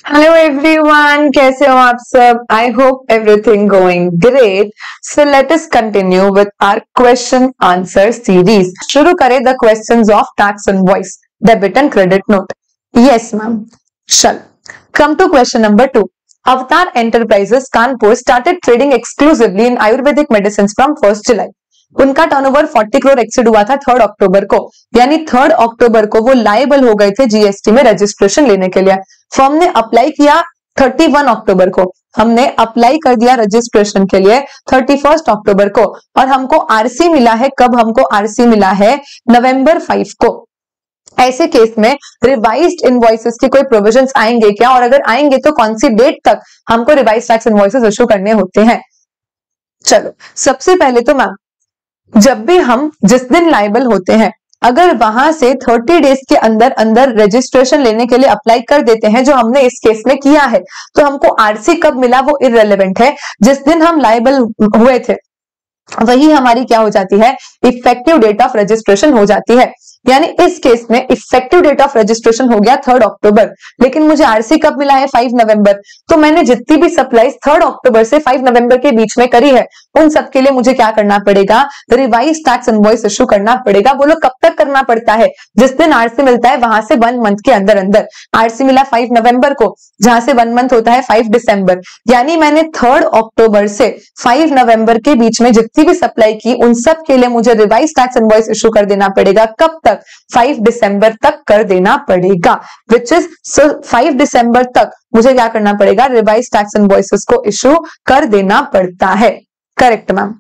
Hello everyone, कैसे हो आप सब? I hope everything going great. So let us continue with our question answer series. शुरू करें the questions of tax invoice, debit and credit note. Yes ma'am. चल, come to question number 2. Avatar enterprises Kanpur started trading exclusively in ayurvedic medicine from 1 July. उनका turnover 40 crore exceed हुआ था 3 अक्टूबर को, यानी 3 अक्टूबर को वो लायबल हो गए थे जीएसटी में रजिस्ट्रेशन लेने के लिए. फर्म ने अप्लाई किया 31 अक्टूबर को, हमने अप्लाई कर दिया रजिस्ट्रेशन के लिए 31 अक्टूबर को, और हमको आरसी मिला है कब? हमको आरसी मिला है नवंबर 5 को. ऐसे केस में रिवाइज्ड इनवॉइसेस के कोई प्रोविजंस आएंगे क्या, और अगर आएंगे तो कौन सी डेट तक हमको रिवाइज टैक्स इनवॉइसेस इश्यू करने होते हैं? चलो, सबसे पहले तो मैम, जब भी हम जिस दिन लायबल होते हैं, अगर वहां से 30 डेज के अंदर अंदर रजिस्ट्रेशन लेने के लिए अप्लाई कर देते हैं, जो हमने इस केस में किया है, तो हमको आरसी कब मिला वो इररेलेवेंट है. जिस दिन हम लायबल हुए थे वही हमारी क्या हो जाती है? इफेक्टिव डेट ऑफ रजिस्ट्रेशन हो जाती है. यानी इस केस में इफेक्टिव डेट ऑफ रजिस्ट्रेशन हो गया 3 अक्टूबर, लेकिन मुझे आरसी कब मिला है? 5 नवंबर. तो मैंने जितनी भी सप्लाईज 3 अक्टूबर से 5 नवंबर के बीच में करी है, उन सब के लिए मुझे क्या करना पड़ेगा? रिवाइज टैक्स इनवॉइस इश्यू करना पड़ेगा. बोलो कब तक करना पड़ता है? जिस दिन आरसी मिलता है वहां से 1 मंथ के अंदर अंदर. आरसी मिला 5 नवंबर को, जहां से 1 मंथ होता है 5 दिसंबर. यानी मैंने 3 अक्टूबर से 5 नवंबर के बीच में जितनी भी सप्लाई की, उन सब के लिए मुझे रिवाइज टैक्स इनवॉइस इश्यू कर देना पड़ेगा. कब तक? 5 दिसंबर तक कर देना पड़ेगा. विच इज 5 दिसंबर तक मुझे क्या करना पड़ेगा? रिवाइज टैक्स इनवॉइसेस को इश्यू कर देना पड़ता है. Correct ma'am.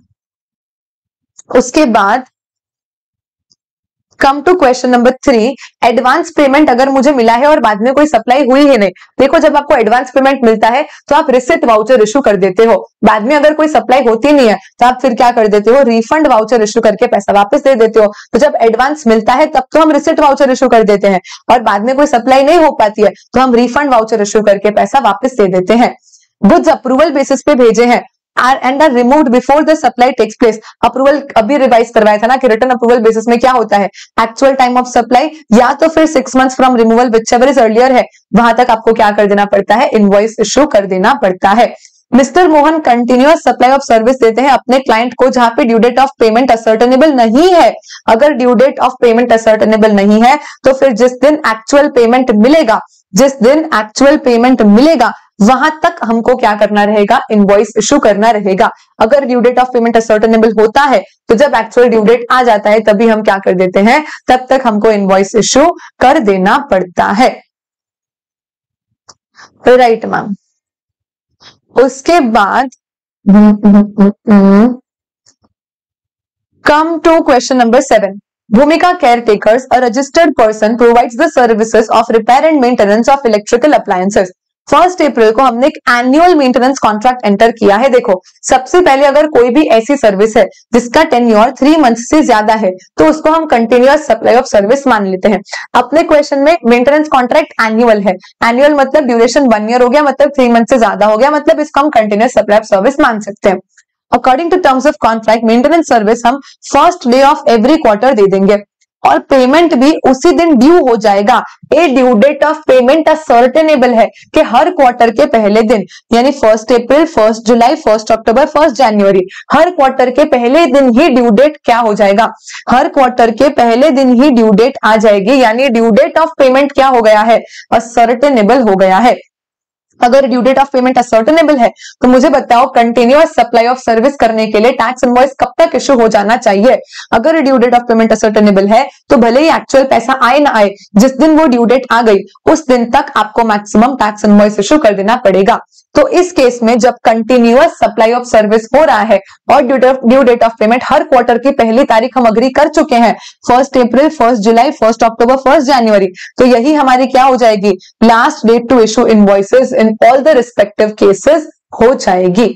उसके बाद come to question number 3. Advance payment अगर मुझे मिला है और बाद में कोई सप्लाई हुई ही नहीं. देखो, जब आपको एडवांस पेमेंट मिलता है तो आप रिसिप्ट वाउचर इश्यू कर देते हो. बाद में अगर कोई सप्लाई होती नहीं है तो आप फिर क्या कर देते हो? रिफंड वाउचर इश्यू करके पैसा वापस दे देते हो. तो जब एडवांस मिलता है तब तो हम रिसिप्ट वाउचर इश्यू कर देते हैं, और बाद में कोई सप्लाई नहीं हो पाती है तो हम रिफंड वाउचर इश्यू करके पैसा वापस दे देते हैं. गुड्स अप्रूवल बेसिस पे भेजे हैं and are removed before the supply takes place. Approval अभी रिवाइज करवाया था ना कि रिटर्न अप्रूवल बेसिस में क्या होता है? एक्चुअल टाइम ऑफ सप्लाई या तो फिर 6 months from removal, whichever is earlier है, वहां तक आपको क्या कर देना पड़ता है? इनवॉइस इश्यू कर देना पड़ता है. Mister Mohan continuous supply of service देते हैं अपने क्लाइंट को जहां पे due date of payment ascertainable नहीं है. अगर due date of payment ascertainable नहीं है तो फिर जिस दिन एक्चुअल पेमेंट मिलेगा, जिस दिन एक्चुअल पेमेंट मिलेगा वहां तक हमको क्या करना रहेगा? इनवॉइस इश्यू करना रहेगा. अगर due date of payment ascertainable होता है तो जब एक्चुअल ड्यू डेट आ जाता है तभी हम क्या कर देते हैं? तब तक हमको इनवॉइस इश्यू कर देना पड़ता है. Right ma'am. उसके बाद कम टू क्वेश्चन नंबर 7. भूमिका care takers a registered person provides the services of repair and maintenance of electrical appliances. 1 अप्रैल को हमने एक एनुअल मेंटेनेंस कॉन्ट्रैक्ट एंटर किया है. देखो, सबसे पहले अगर कोई भी ऐसी सर्विस है जिसका टेन्योर 3 मंथ से ज्यादा है तो उसको हम कंटिन्यूअस सप्लाई ऑफ सर्विस मान लेते हैं. अपने क्वेश्चन में मेंटेनेंस कॉन्ट्रैक्ट एनुअल है. एनुअल मतलब ड्यूरेशन 1 ईयर हो गया, मतलब 3 मंथ से ज्यादा हो गया, मतलब इसको हम कंटिन्यूअस सप्लाई ऑफ सर्विस मान सकते हैं. According to terms of contract maintenance service हम first day of every quarter दे देंगे, और पेमेंट भी उसी दिन ड्यू हो जाएगा. A due date of payment ascertainable है कि हर क्वार्टर के पहले दिन, यानी 1 अप्रैल, 1 जुलाई, 1 अक्टूबर, 1 जनवरी, हर क्वार्टर के पहले दिन ही ड्यू डेट क्या हो जाएगा? हर क्वार्टर के पहले दिन ही ड्यू डेट आ जाएगी, यानी ड्यू डेट ऑफ पेमेंट क्या हो गया है? असर्टेनेबल हो गया है. अगर due date of payment ascertainable है तो मुझे बताओ कंटिन्यूअस सप्लाई ऑफ सर्विस करने के लिए टैक्स इनवॉइस कब तक इश्यू हो जाना चाहिए? अगर due date of payment ascertainable है तो भले ही एक्चुअल पैसा आए ना आए, जिस दिन वो ड्यू डेट आ गई उस दिन तक आपको मैक्सिमम टैक्स इनवॉइस इश्यू कर देना पड़ेगा. तो इस केस में जब कंटिन्यूअस सप्लाई ऑफ सर्विस हो रहा है और ड्यू डेट ऑफ पेमेंट हर क्वार्टर की पहली तारीख हम अग्री कर चुके हैं, 1 अप्रैल, 1 जुलाई, 1 अक्टूबर, 1 जनवरी, तो यही हमारी क्या हो जाएगी? Last date to issue invoices in all the respective cases हो जाएगी.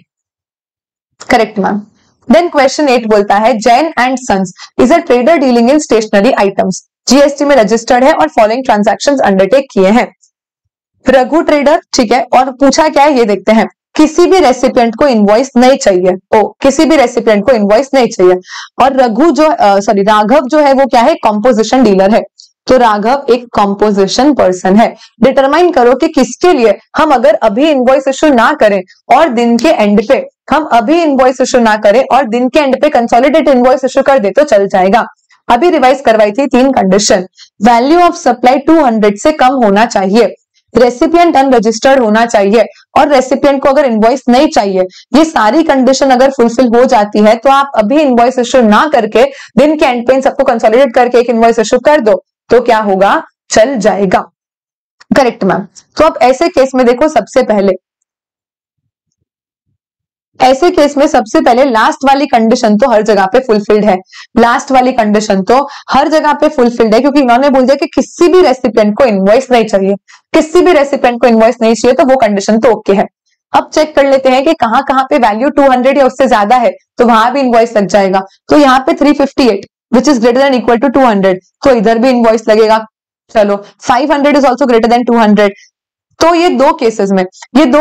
Correct ma'am. देन क्वेश्चन 8 बोलता है Jain and sons is a trader dealing in stationery items, GST में रजिस्टर्ड है और फॉलोइंग ट्रांजैक्शंस अंडरटेक किए हैं. रघु ट्रेडर, ठीक है, और पूछा क्या है ये देखते हैं. किसी भी रेसिपिएंट को इनवॉइस नहीं चाहिए. किसी भी रेसिपिएंट को इनवॉइस नहीं चाहिए. और राघव जो है वो क्या है? कॉम्पोजिशन डीलर है. तो राघव एक कॉम्पोजिशन पर्सन है। डिटरमाइन करो कि किसके लिए हम अगर अभी इनवॉइस इशू ना करें और दिन के एंड पे कंसोलिडेट इनवॉइस इशू कर दे तो चल जाएगा। अभी रिवाइज करवाई थी 3 कंडीशन। वैल्यू ऑफ सप्लाई 200 से कम होना चाहिए, रेसिपिएंट अनरजिस्टर्ड होना चाहिए और रेसिपिएंट को अगर इनवॉइस नहीं चाहिए। ये सारी कंडीशन अगर फुलफिल हो जाती है तो आप अभी इनवॉइस इशू ना करके दिन के एंड पे सबको कंसोलिडेट करके एक इनवॉइस इशू कर दो तो क्या होगा, चल जाएगा। Correct ma'am. तो अब ऐसे केस में देखो, सबसे पहले लास्ट वाली कंडीशन तो हर जगह पे फुलफिल्ड है। क्योंकि इन्होंने बोल दिया कि किसी भी रेसिपिएंट को इनवॉइस नहीं चाहिए, तो वो कंडीशन तो ओके है। अब चेक कर लेते हैं कि कहां पे वैल्यू 200 या उससे ज्यादा है तो वहां भी इनवॉइस लग जाएगा। तो यहाँ पे 358 which is greater than equal to 200, तो इधर भी इनवॉइस लगेगा। चलो 500 इज ऑल्सो ग्रेटर देन 200। तो ये दो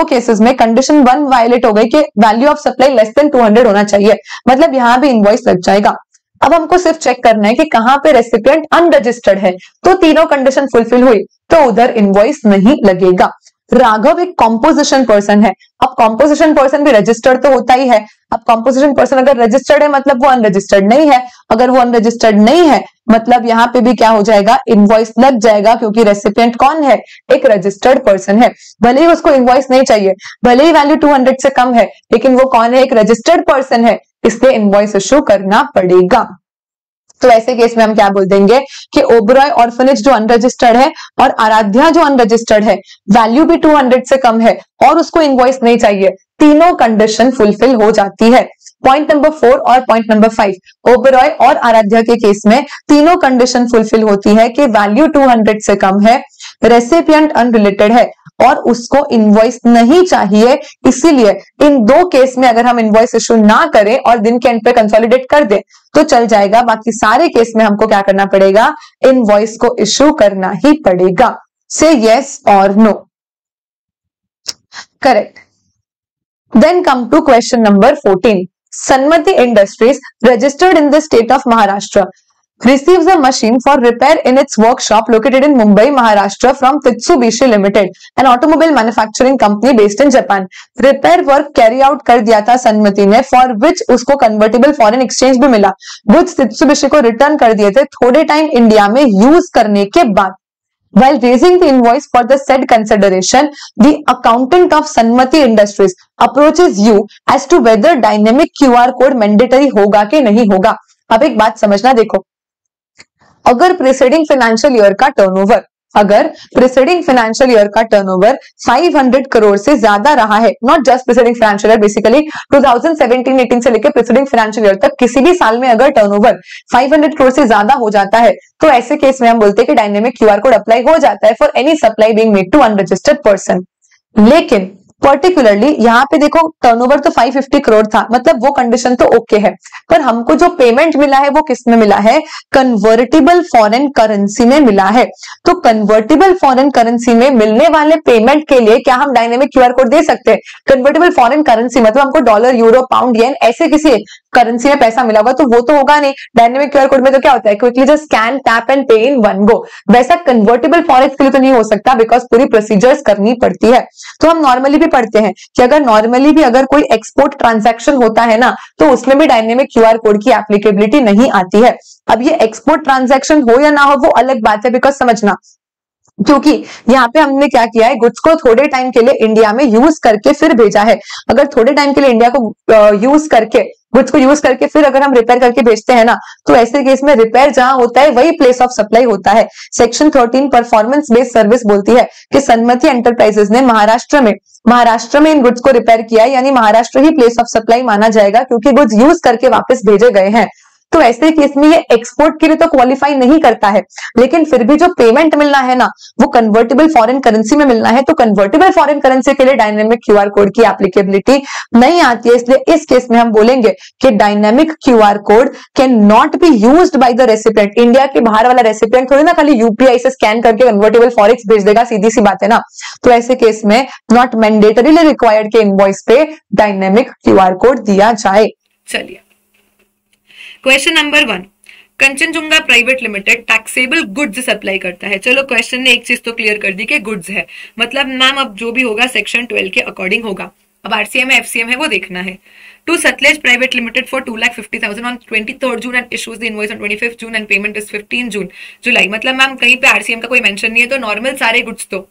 केसेस में कंडीशन 1 वायलेट हो गई कि value of supply less than 200 होना चाहिए, मतलब यहां भी इनवॉइस लग जाएगा। अब हमको सिर्फ चेक करना है कि कहां पे रेसिपिएंट अनरजिस्टर्ड है, तो तीनों कंडीशन फुलफिल हुई तो उधर इनवॉइस नहीं लगेगा। राघव एक कॉम्पोजिशन पर्सन है। अब कॉम्पोजिशन पर्सन भी रजिस्टर्ड तो होता ही है। अब कॉम्पोजिशन पर्सन अगर रजिस्टर्ड है मतलब वो अनरजिस्टर्ड नहीं है, अगर वो अनरजिस्टर्ड नहीं है मतलब यहाँ पे भी क्या हो जाएगा, इनवॉइस लग जाएगा, क्योंकि रेसिपिएंट कौन है, एक रजिस्टर्ड पर्सन है। भले ही उसको इनवॉइस नहीं चाहिए, भले ही वैल्यू 200 से कम है, लेकिन वो कौन है, एक रजिस्टर्ड पर्सन है, इसलिए इनवॉइस इशू करना पड़ेगा। तो ऐसे केस में हम क्या बोल देंगे कि ओबरॉय ऑर्फनेज जो अनरजिस्टर्ड है और आराध्या जो अनरजिस्टर्ड है, वैल्यू भी 200 से कम है और उसको इनवॉइस नहीं चाहिए, तीनों कंडीशन फुलफिल हो जाती है। पॉइंट नंबर 4 और पॉइंट नंबर 5, ओबरॉय और आराध्या के केस में तीनों कंडीशन फुलफिल होती है कि वैल्यू 200 से कम है, रेसिपिएंट अनरिलेटेड है और उसको इनवॉइस नहीं चाहिए। इसीलिए इन दो केस में अगर हम इनवॉइस इशू ना करें और दिन के एंड पे कंसोलिडेट कर दें तो चल जाएगा। बाकी सारे केस में हमको क्या करना पड़ेगा, इनवॉइस को इशू करना ही पड़ेगा। से यस और no. Correct. Then come to question number 14। Sanmati Industries, registered in the state of Maharashtra, receives a machine for repair in its workshop located in Mumbai, Maharashtra from Mitsubishi Limited, an automobile manufacturing company based in Japan. Repair work carry out कर दिया था Sanmati ने, for which उसको convertible foreign exchange भी मिला। Goods Mitsubishi को return कर दिए थे थोड़े टाइम इंडिया में यूज करने के बाद। While raising the invoice for the said consideration, the accountant of Sanmati Industries approaches you as to whether dynamic QR code mandatory होगा कि नहीं होगा। अब एक बात समझना, देखो, अगर प्रीसीडिंग फाइनेंशियल ईयर का टर्नओवर 500 करोड़ से ज्यादा रहा है, not just preceding financial year, basically 2017-18 से लेकर प्रीसीडिंग फाइनेंशियल ईयर तक किसी भी साल में अगर टर्नओवर 500 करोड़ से ज्यादा हो जाता है तो ऐसे केस में हम बोलते हैं कि डायनेमिक क्यूआर कोड अप्लाई हो जाता है for any supply being made to unregistered person. लेकिन पर्टिकुलरली यहाँ पे देखो, टर्नओवर तो 550 करोड़ था, मतलब वो कंडीशन तो ओके है, पर हमको जो पेमेंट मिला है वो किस में मिला है, कन्वर्टिबल फॉरेन करेंसी में मिला है। तो कन्वर्टिबल फॉरेन करेंसी में मिलने वाले पेमेंट के लिए क्या हम डायनेमिक क्यूआर कोड दे सकते हैं? कन्वर्टिबल फॉरेन करेंसी मतलब हमको डॉलर, यूरो, पाउंड, येन ऐसे किसी करेंसी में पैसा मिला होगा तो वो तो होगा नहीं। डायनेमिक क्यूआर कोड में तो क्या होता है, quickly just scan, tap and पे इन वन गो। वैसा कन्वर्टिबल फॉरेक्स के लिए तो नहीं हो सकता, बिकॉज पूरी प्रोसीजर्स करनी पड़ती है। तो हम नॉर्मली भी पढ़ते हैं कि अगर नॉर्मली भी अगर कोई एक्सपोर्ट ट्रांजैक्शन होता है ना तो उसमें भी डायनेमिक क्यूआर कोड की एप्लीकेबिलिटी नहीं आती है। अब ये एक्सपोर्ट ट्रांजैक्शन हो या ना हो वो अलग बात है, बिकॉज समझना, क्योंकि यहाँ पे हमने क्या किया है, गुड्स को थोड़े टाइम के लिए इंडिया में यूज करके फिर भेजा है। अगर थोड़े टाइम के लिए इंडिया को यूज करके, गुड्स को यूज करके फिर अगर हम रिपेयर करके भेजते हैं ना, तो ऐसे केस में रिपेयर जहां होता है वही प्लेस ऑफ सप्लाई होता है। सेक्शन 13 परफॉर्मेंस बेस्ड सर्विस बोलती है कि सन्मति एंटरप्राइजेस ने महाराष्ट्र में इन गुड्स को रिपेयर किया है, यानी महाराष्ट्र ही प्लेस ऑफ सप्लाई माना जाएगा क्योंकि गुड्स यूज करके वापस भेजे गए हैं। तो ऐसे केस में ये एक्सपोर्ट के लिए तो क्वालिफाई नहीं करता है, लेकिन फिर भी जो पेमेंट मिलना है ना वो कन्वर्टिबल फॉरेन करेंसी में मिलना है। तो कन्वर्टिबल फॉरेन करेंसी के लिए डायनेमिक क्यूआर कोड की एप्लीकेबिलिटी नहीं आती है, इसलिए इस केस में हम बोलेंगे कि dynamic QR code can not be used by the recipient. India के बाहर वाला रेसिपिएंट थोड़ी ना खाली यूपीआई से स्कैन करके कन्वर्टिबल फॉरेक्स भेज देगा, सीधी सी बात है ना। तो ऐसे केस में नॉट मैंडेटरीली रिक्वायर्ड के इनवॉइस पे डायनेमिक क्यूआर कोड दिया जाए। चलिए question number 1, Kanchenjunga private limited taxable goods supply करता है। चलो क्वेश्चन ने एक चीज तो क्लियर कर दी कि गुड्स है, मतलब मैम अब जो भी होगा सेक्शन 12 के अकॉर्डिंग होगा। अब आरसीएम है एफसीएम है वो देखना है। To Sutlej private limited for 2,50,000 on 23rd June and issues the invoice on 25th June and payment is 15 June July. मतलब मैम कहीं पे आरसीएम का कोई मेंशन नहीं है, तो नॉर्मल सारे गुड्स तो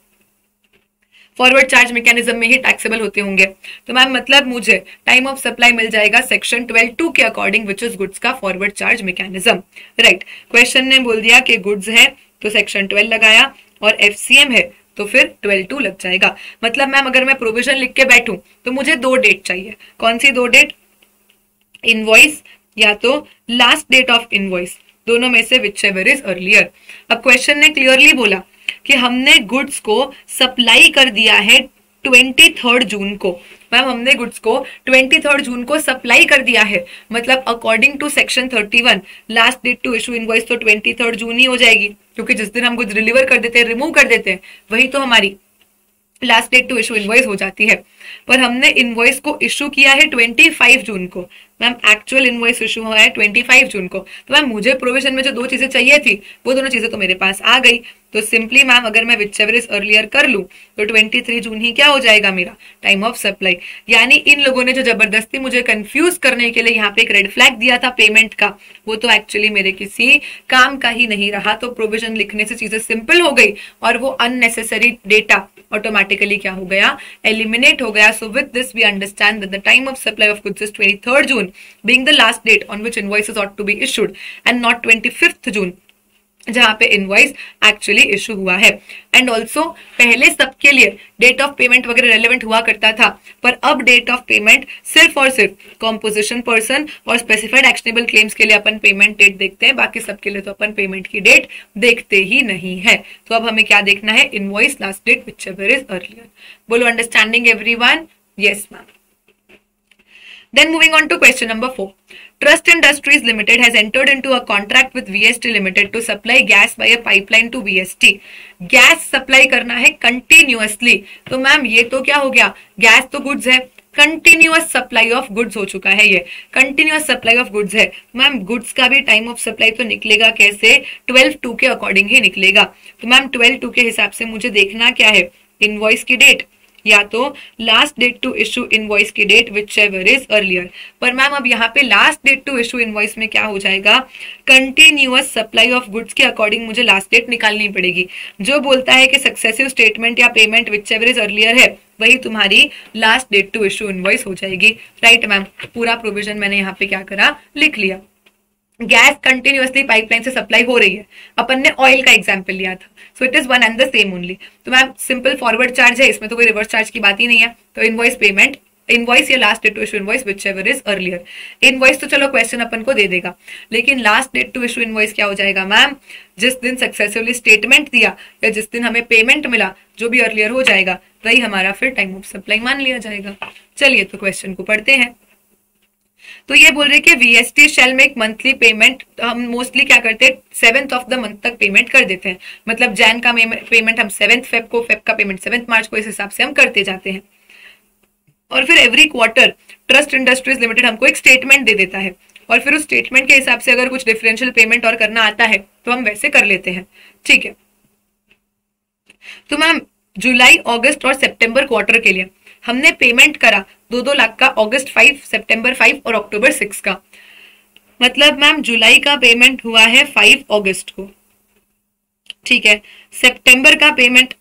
फॉरवर्ड चार्ज मैकेनिज्म में ही टैक्सेबल होते होंगे। तो मैम मतलब मुझे टाइम ऑफ सप्लाई मिल जाएगा सेक्शन 12(2) के अकॉर्डिंग, विच इज गुड्स का forward charge mechanism. Right, question ने बोल दिया कि गुड्स है तो सेक्शन 12 लगाया, और एफसीएम है तो फिर 12(2) लग जाएगा। मतलब मैम अगर मैं प्रोविजन लिख के बैठूं तो मुझे 2 डेट चाहिए। कौन सी 2 डेट? इनवॉइस या तो लास्ट डेट ऑफ इनवॉइस, दोनों में से विच एवर इज अर्लियर। अब क्वेश्चन ने क्लियरली बोला कि हमने गुड्स को सप्लाई कर दिया है 23rd जून को। मैम हमने गुड्स को 23rd जून को सप्लाई कर दिया है, मतलब according to section 31 last date to issue invoice तो 23rd जून ही हो जाएगी, क्योंकि जिस दिन हम गुड्स डिलीवर कर देते हैं, रिमूव कर देते हैं, वही तो हमारी last date to issue invoice हो जाती है। पर हमने इनवॉइस को इशू किया है 25 जून को। मैम एक्चुअल इनवॉइस इशू हुआ है 25 जून को। तो मैम मुझे प्रोविजन में जो 2 चीजें चाहिए थी वो दोनों चीजें तो मेरे पास आ गई। तो सिंपली मैम अगर मैं विच एवर इज अर्लियर कर लूं तो 23 जून ही क्या हो जाएगा मेरा टाइम ऑफ सप्लाई। यानी इन लोगों ने जो जबरदस्ती मुझे कंफ्यूज करने के लिए यहाँ पे एक रेड फ्लैग दिया था पेमेंट का, वो तो एक्चुअली मेरे किसी काम का ही नहीं रहा। तो प्रोविजन लिखने से चीजें सिंपल हो गई और वो अननेसेसरी डेटा ऑटोमेटिकली क्या हो गया, एलिमिनेट हो गया। So with this we understand that the time of supply of goods is 23rd June being the last date on which invoices ought to be issued and not 25th जून जहां पे invoice actually issue हुआ है। And also पहले सबके लिए date of payment वगैरह relevant हुआ करता था, पर अब डेट ऑफ पेमेंट सिर्फ और सिर्फ कॉम्पोजिशन पर्सन और स्पेसिफाइड एक्शनेबल क्लेम्स के लिए अपन पेमेंट डेट देखते हैं, बाकी सबके लिए तो अपन पेमेंट की डेट देखते ही नहीं है। तो अब हमें क्या देखना है, invoice last date whichever is earlier. बोलो understanding everyone? Yes ma'am. Then moving on to question number 4. Trust Industries Limited has entered into a contract with VST Limited to supply gas by a pipeline to VST. Gas supply करना है continuously. तो ma'am ये तो क्या हो गया, gas तो goods है, कंटिन्यूअस सप्लाई ऑफ गुड्स हो चुका है, ये कंटिन्यूअस सप्लाई ऑफ गुड्स है। मैम गुड्स का भी टाइम ऑफ सप्लाई तो निकलेगा कैसे, 12(2) के अकॉर्डिंग ही निकलेगा। तो मैम 12(2) के हिसाब से मुझे देखना क्या है, इनवॉइस की डेट या तो last date to issue invoice की date whichever is earlier. पर मैम अब यहाँ पे last date to issue invoice में क्या हो जाएगा, कंटिन्यूअस सप्लाई ऑफ गुड्स के अकॉर्डिंग मुझे लास्ट डेट निकालनी पड़ेगी। जो बोलता है कि सक्सेसिव स्टेटमेंट या payment whichever is earlier है, वही तुम्हारी last date to issue invoice हो जाएगी। राइट मैम, पूरा प्रोविजन मैंने यहाँ पे क्या करा, लिख लिया। गैस कंटिन्यूअसली पाइपलाइन से सप्लाई हो रही है, अपन ने ऑयल का एग्जांपल लिया था, so it is one and the same only. तो मैम सिंपल फॉरवर्ड चार्ज है, इसमें तो कोई रिवर्स चार्ज की बात ही नहीं है। तो इनवॉइस पेमेंट, इनवॉइस या last date to issue invoice whichever is earlier. Invoice तो चलो क्वेश्चन अपन को दे देगा, लेकिन last date to issue invoice क्या हो जाएगा मैम, जिस दिन सक्सेसफुली स्टेटमेंट दिया या जिस दिन हमें पेमेंट मिला, जो भी अर्लियर हो जाएगा वही हमारा फिर टाइम ऑफ सप्लाई मान लिया जाएगा। चलिए तो क्वेश्चन को पढ़ते हैं। तो ये बोल रहे कि वीएसटी शैल मेक मंथली पेमेंट। हम मोस्टली क्या करते हैं, 7th ऑफ द मंथ तक पेमेंट कर देते हैं, मतलब जैन का पेमेंट हम 7th फेब को, फेब का पेमेंट 7th मार्च को, इस हिसाब से हम करते जाते हैं। और फिर every quarter trust industries limited हमको एक स्टेटमेंट दे देता है, और फिर उस स्टेटमेंट के हिसाब से अगर कुछ डिफरेंशियल पेमेंट और करना आता है तो हम वैसे कर लेते हैं। ठीक है, तो मैम जुलाई, अगस्त और सितंबर क्वार्टर के लिए हमने पेमेंट करा 2-2 लाख का, अगस्त 5, सितंबर 5 और अक्टूबर 6 का। मतलब मैम जुलाई का पेमेंट हुआ है 5 अगस्त को, ठीक है, सितंबर का पेमेंट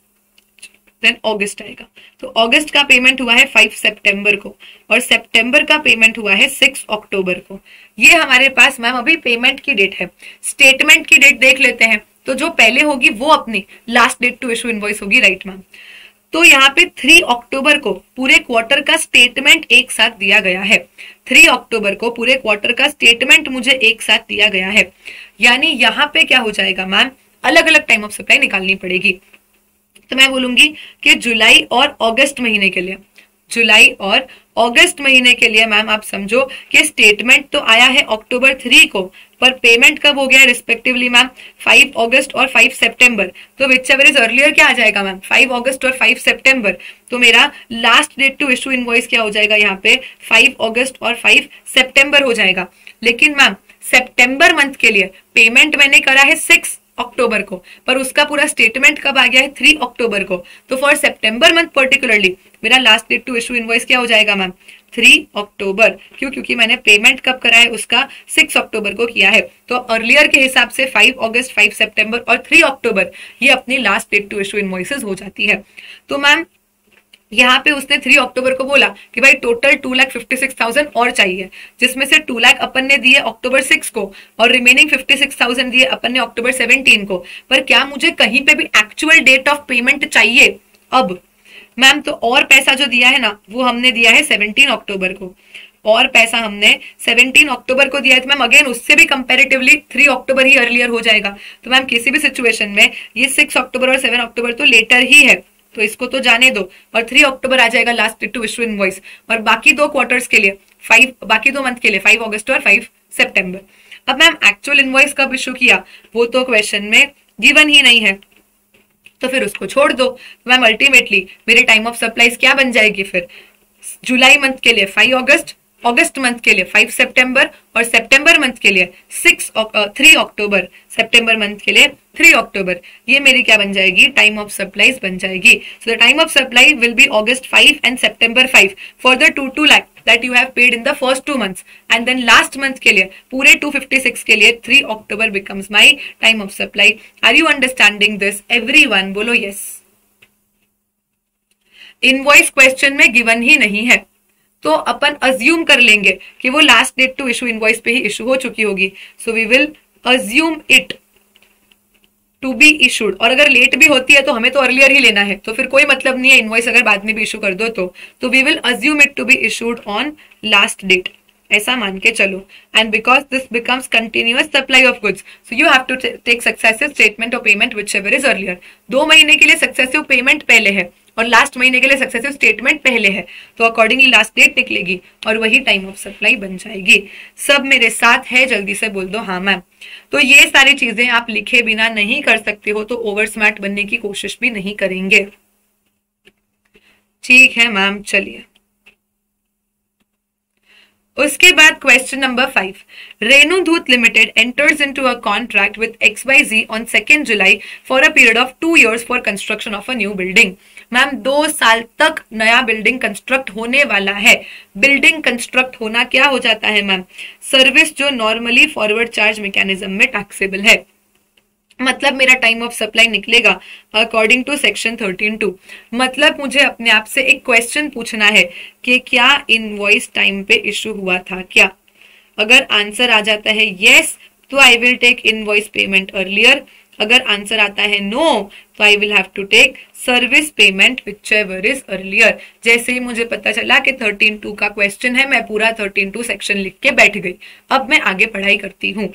देन अगस्त आएगा, तो अगस्त का पेमेंट हुआ है 5 सितंबर को और सितंबर का पेमेंट हुआ है 6 अक्टूबर को। ये हमारे पास मैम अभी पेमेंट की डेट है। स्टेटमेंट की डेट देख लेते हैं, तो जो पहले होगी वो अपनी last date to issue invoice होगी। राइट मैम, तो यहाँ पे 3 अक्टूबर को पूरे क्वार्टर का स्टेटमेंट एक साथ दिया गया है। 3 अक्टूबर को पूरे क्वार्टर का स्टेटमेंट मुझे एक साथ दिया गया है, यानी यहाँ पे क्या हो जाएगा मैम, अलग अलग टाइम ऑफ सप्लाई निकालनी पड़ेगी। तो मैं बोलूंगी कि जुलाई और अगस्त महीने के लिए, जुलाई और अगस्त महीने के लिए मैम आप समझो कि स्टेटमेंट तो आया है अक्टूबर 3 को, पर पेमेंट कब हो गया रिस्पेक्टिवली मैम 5 अगस्त और 5 सितंबर। तो विच एवर इज अर्लियर क्या आ जाएगा मैम, 5 अगस्त और 5 सितंबर। तो मेरा last date to issue invoice क्या हो जाएगा यहाँ पे, 5 अगस्त और 5 सितंबर हो जाएगा। लेकिन मैम सितंबर मंथ के लिए पेमेंट मैंने करा है 6 अक्टूबर को, पर उसका पूरा स्टेटमेंट कब आ गया है 3 अक्टूबर को। तो फॉर सितंबर मंथ पर्टिकुलरली मेरा last date to issue invoice क्या हो जाएगा मैम, 3 अक्टूबर। क्यों? क्योंकि मैंने पेमेंट कब करा है उसका 6 अक्टूबर को किया है। तो अर्लियर के हिसाब से 5 अगस्त, 5 सितंबर और 3 अक्टूबर ये अपनी last date to issue invoices हो जाती है। तो मैम यहाँ पे उसने 3 अक्टूबर को बोला कि भाई टोटल 2,56,000 और चाहिए, जिसमें से 2 लाख अपन ने दिए अक्टूबर 6 को और रिमेनिंग 56,000 दिए अपन ने अक्टूबर 17 को। पर क्या मुझे कहीं पे भी एक्चुअल डेट ऑफ पेमेंट चाहिए अब मैम? तो और पैसा जो दिया है ना वो हमने दिया है 17 अक्टूबर को, और पैसा हमने 17 अक्टूबर को दिया है। तो मैम अगेन उससे भी कंपैरेटिवली 3 अक्टूबर ही अर्लियर हो जाएगा। तो मैम किसी भी सिचुएशन में ये 6 अक्टूबर और 7 अक्टूबर तो लेटर ही है, तो इसको तो जाने दो, और 3 अक्टूबर आ जाएगा last date to issue invoice. और बाकी 2 क्वार्टर्स के लिए बाकी 2 मंथ के लिए 5 अगस्त और 5 सितंबर। अब मैम एक्चुअल इनवॉइस कब इशू किया वो तो क्वेश्चन में गिवन ही नहीं है, तो फिर उसको छोड़ दो। मैम अल्टीमेटली मेरे टाइम ऑफ सप्लाईज क्या बन जाएगी फिर, जुलाई मंथ के लिए 5 अगस्त, अगस्त मंथ के लिए 5 सितंबर और सितंबर मंथ के लिए 3 अक्टूबर, सितंबर मंथ के लिए 3 अक्टूबर। ये मेरी क्या बन जाएगी, टाइम ऑफ सप्लाईज बन जाएगी। So the time of supply will be August 5 and September 5 for the 2 lakh that you have paid in the first 2 months, and then last month के लिए पूरे 256 के लिए 3 अक्टूबर becomes my time of supply. Are you understanding this everyone? बोलो yes. Invoice question में given ही नहीं है, तो अपन अज्यूम कर लेंगे कि वो last date to issue invoice पे ही इशू हो चुकी होगी। So we will assume it to be issued, और अगर लेट भी होती है तो हमें तो अर्लियर ही लेना है, तो फिर कोई मतलब नहीं है इनवॉइस अगर बाद में भी इशू कर दो तो we will assume it to be issued on last date, ऐसा मान के चलो। And because this becomes continuous supply of goods, so you have to take successive statement of payment whichever is earlier. 2 महीने के लिए successive payment पहले है और लास्ट महीने के लिए सक्सेसिव स्टेटमेंट पहले है, तो अकॉर्डिंगली लास्ट डेट निकलेगी और वही टाइम ऑफ सप्लाई बन जाएगी। सब मेरे साथ है, जल्दी से बोल दो हाँ मैम। तो ये सारी चीजें आप लिखे बिना नहीं कर सकते हो, तो ओवर स्मार्ट बनने की कोशिश भी नहीं करेंगे। ठीक है मैम, चलिए उसके बाद क्वेश्चन नंबर 5, रेणु दूत limited enters into a contract with XYZ on 2 July for a period of 2 years for construction of a new building. Ma'am 2 साल तक नया बिल्डिंग कंस्ट्रक्ट होने वाला है। बिल्डिंग कंस्ट्रक्ट होना क्या हो जाता है मैम, सर्विस जो नॉर्मली फॉरवर्ड चार्ज मैकेनिज्म में टैक्सेबल है। मतलब मेरा टाइम ऑफ सप्लाई निकलेगा अकॉर्डिंग टू सेक्शन 13(2). मतलब मुझे अपने आप से एक क्वेश्चन पूछना है कि क्या इनवॉइस टाइम पे इशू हुआ था क्या। अगर आंसर आ जाता है यस तो I will take invoice payment earlier, अगर आंसर आता है नो तो I will have to take service payment whichever is earlier. जैसे ही मुझे पता चला कि 13(2) का क्वेश्चन है, मैं पूरा 13(2) सेक्शन लिख के बैठ गई। अब मैं आगे पढ़ाई करती हूँ।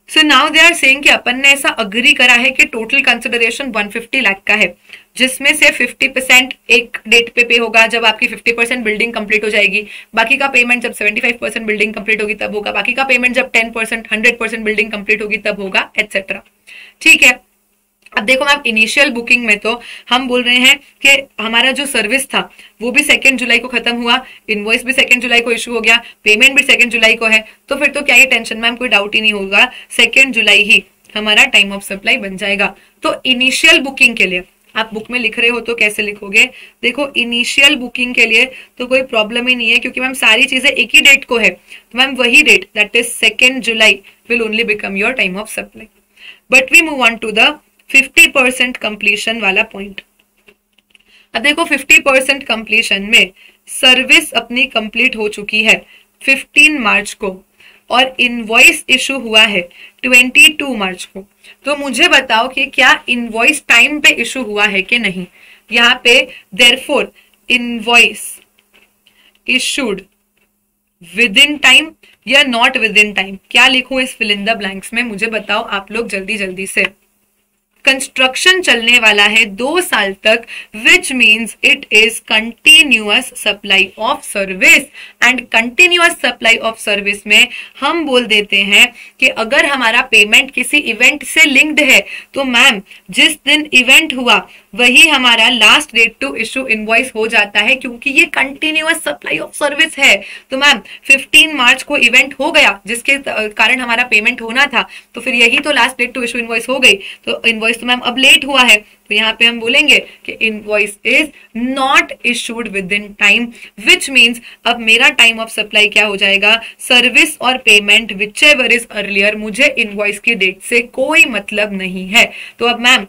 So now they are saying कि अपन ने ऐसा अग्री करा है कि टोटल कंसिडरेशन 150 लाख का है, जिसमें से 50% एक डेट पे होगा जब आपकी 50% बिल्डिंग कंप्लीट हो जाएगी, बाकी का पेमेंट जब 75% बिल्डिंग कंप्लीट होगी तब होगा, बाकी का पेमेंट जब 10% 100% बिल्डिंग कंप्लीट होगी तब होगा, एटसेट्रा। ठीक है। अब देखो मैम इनिशियल बुकिंग में तो हम बोल रहे हैं कि हमारा जो सर्विस था वो भी 2 जुलाई को खत्म हुआ, इनवॉइस भी 2 जुलाई को इशू हो गया, पेमेंट भी 2 जुलाई को है, तो फिर तो क्या ये टेंशन मैम कोई डाउट ही नहीं होगा, 2 जुलाई ही हमारा टाइम ऑफ सप्लाई बन जाएगा। तो इनिशियल बुकिंग के लिए आप बुक में लिख रहे हो तो कैसे लिखोगे, देखो इनिशियल बुकिंग के लिए तो कोई प्रॉब्लम ही नहीं है, क्योंकि मैम सारी चीजें एक ही डेट को है, तो मैम वही date that is 2 July will only become your time of supply. But we move on to the 50% completion वाला पॉइंट। अब देखो 50% कंप्लीशन में सर्विस अपनी कंप्लीट हो चुकी है 15 मार्च को और इनवॉइस इशू हुआ है 22 मार्च को। तो मुझे बताओ कि क्या इनवॉइस टाइम पे इशू हुआ है कि नहीं। यहाँ पे therefore invoice issued within time या नॉट विद इन टाइम, क्या लिखूं इस फिल इन द ब्लैंक्स में, मुझे बताओ आप लोग जल्दी जल्दी से। कंस्ट्रक्शन चलने वाला है 2 साल तक, which means it is continuous supply of service. And continuous supply of service में हम बोल देते हैं कि अगर हमारा पेमेंट किसी इवेंट से लिंक्ड है तो मैम जिस दिन इवेंट हुआ वही हमारा last date to issue invoice हो जाता है, क्योंकि ये कंटिन्यूअस सप्लाई ऑफ सर्विस है। तो मैम 15 मार्च को इवेंट हो गया जिसके कारण हमारा पेमेंट होना था, तो फिर यही तो last date to issue invoice हो गई, तो इनवॉइस तो मैम अब लेट हुआ है, तो यहाँ पे हम बोलेंगे कि invoice is not issued within time, which means अब मेरा टाइम ऑफ सप्लाई क्या हो जाएगा, सर्विस और payment whichever is earlier, मुझे इनवॉइस की डेट से कोई मतलब नहीं है। तो अब मैम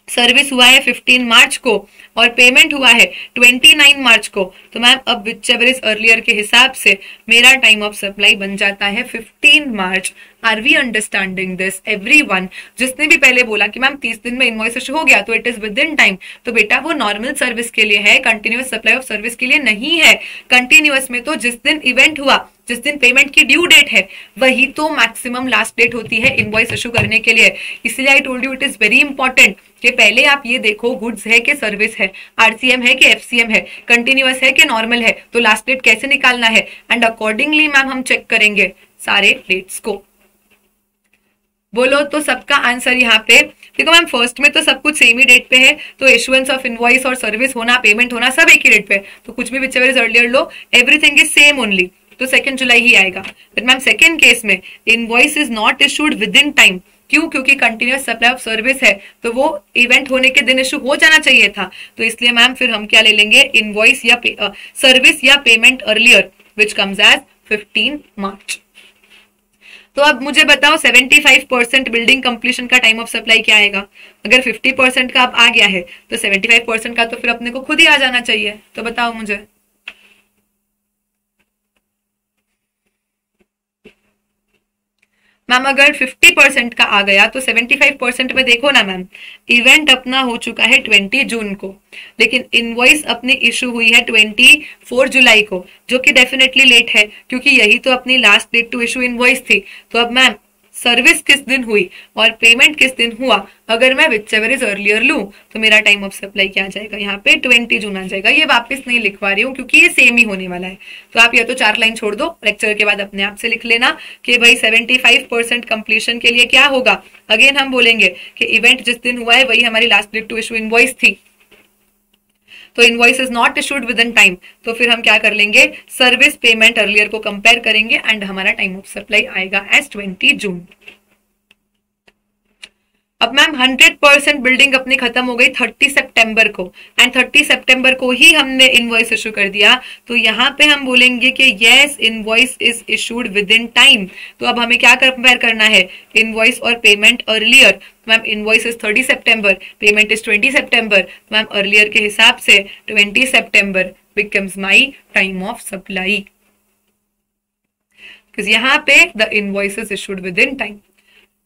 सर्विस हुआ है 15 मार्च को और पेमेंट हुआ है 29 मार्च को, तो मैम अब विच एवर इज अर्लियर के हिसाब से मेरा टाइम ऑफ सप्लाई बन जाता है 15 मार्च। Are we understanding this everyone? जिसने भी पहले बोला कि मैम 30 दिन में इनवॉइस इशू हो गया तो it is within time, तो बेटा वो नॉर्मल सर्विस के लिए है, कंटिन्यूअस सप्लाई ऑफ सर्विस के लिए नहीं है। कंटिन्यूअस में तो जिस दिन इवेंट हुआ, जिस दिन पेमेंट की ड्यू डेट है, वही तो मैक्सिमम लास्ट डेट होती है इनवॉइस इशू करने के लिए। इसलिए I told you it is very important कि पहले आप ये देखो गुड्स है कि सर्विस है, आरसीएम है कि एफसीएम है, कंटिन्यूअस है कि नॉर्मल है, तो लास्ट डेट कैसे निकालना है, एंड अकॉर्डिंगली मैम हम चेक करेंगे सारे डेट्स को। बोलो तो सबका आंसर यहाँ पे देखो मैम, फर्स्ट में तो सब कुछ सेम ही डेट पे है, तो इशुएंस ऑफ इनवॉइस और सर्विस होना, पेमेंट होना सब एक ही डेट पे है, तो कुछ भी whichever is earlier low, everything is same only, तो 2 जुलाई ही आएगा। बट मैम सेकेंड केस में invoice is not issued within time, क्यों? क्योंकि कंटिन्यूअस सप्लाई ऑफ सर्विस है, तो वो इवेंट होने के दिन इशू हो जाना चाहिए था, तो इसलिए मैम फिर हम क्या ले लेंगे, इनवॉइस या सर्विस या payment earlier which comes as 15 March. तो अब मुझे बताओ 75% बिल्डिंग कंप्लीशन का टाइम ऑफ सप्लाई क्या आएगा? अगर 50% का अब आ गया है तो 75% का तो फिर अपने को खुद ही आ जाना चाहिए, तो बताओ मुझे। मैम अगर 50% का आ गया तो 75% में देखो ना मैम, इवेंट अपना हो चुका है 20 जून को, लेकिन इनवॉइस अपनी इशू हुई है 24 जुलाई को, जो कि डेफिनेटली लेट है क्योंकि यही तो अपनी last date to issue invoice थी। तो अब मैम सर्विस किस दिन हुई और पेमेंट किस दिन हुआ, अगर मैं विच एवर इज अर्लियर लूं तो मेरा टाइम ऑफ सप्लाई क्या आ जाएगा, यहाँ पे 20 जून आ जाएगा। ये वापस नहीं लिखवा रही हूँ क्योंकि ये सेम ही होने वाला है, तो आप या तो 4 लाइन छोड़ दो, लेक्चर के बाद अपने आप से लिख लेना कि भाई 75% कंप्लीशन के लिए क्या होगा। अगेन हम बोलेंगे कि इवेंट जिस दिन हुआ है वही हमारी last date to issue invoice थी, तो invoice is not issued within time, तो फिर हम क्या कर लेंगे, सर्विस पेमेंट अर्लियर को कंपेयर करेंगे एंड हमारा टाइम ऑफ सप्लाई आएगा एज 20 जून। अब मैम 100% बिल्डिंग अपनी खत्म हो गई 30 सितंबर को, एंड 30 सितंबर को ही हमने इनवॉइस इशू कर दिया, तो यहाँ पे हम बोलेंगे कि yes invoice is issued within time. तो अब हमें क्या कंपेयर करना है, इनवॉइस और payment earlier. Ma'am invoice is 30 सितंबर, पेमेंट इज 20 सितंबर, मैम अर्लियर के हिसाब से 20 सितंबर becomes my time of supply, because यहाँ पे the invoice is issued within time.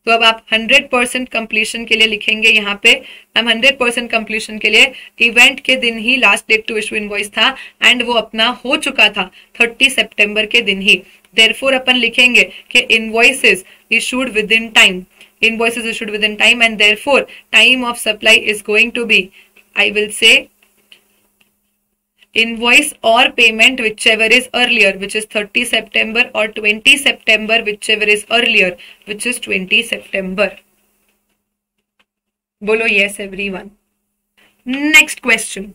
तो अब आप 100% कंप्लीशन के लिए लिखेंगे यहाँ पे, हम 100% कंप्लीशन के लिए इवेंट के दिन ही last date to issue invoice था एंड वो अपना हो चुका था 30 सितंबर के दिन ही, देयरफॉर अपन लिखेंगे कि invoice is issued within time, invoice is issued within time and therefore time of supply is going to be, I will say invoice or payment whichever is earlier, which is 30 September, or 20 September whichever is earlier, which is 20 September. बोलो yes everyone. Next question.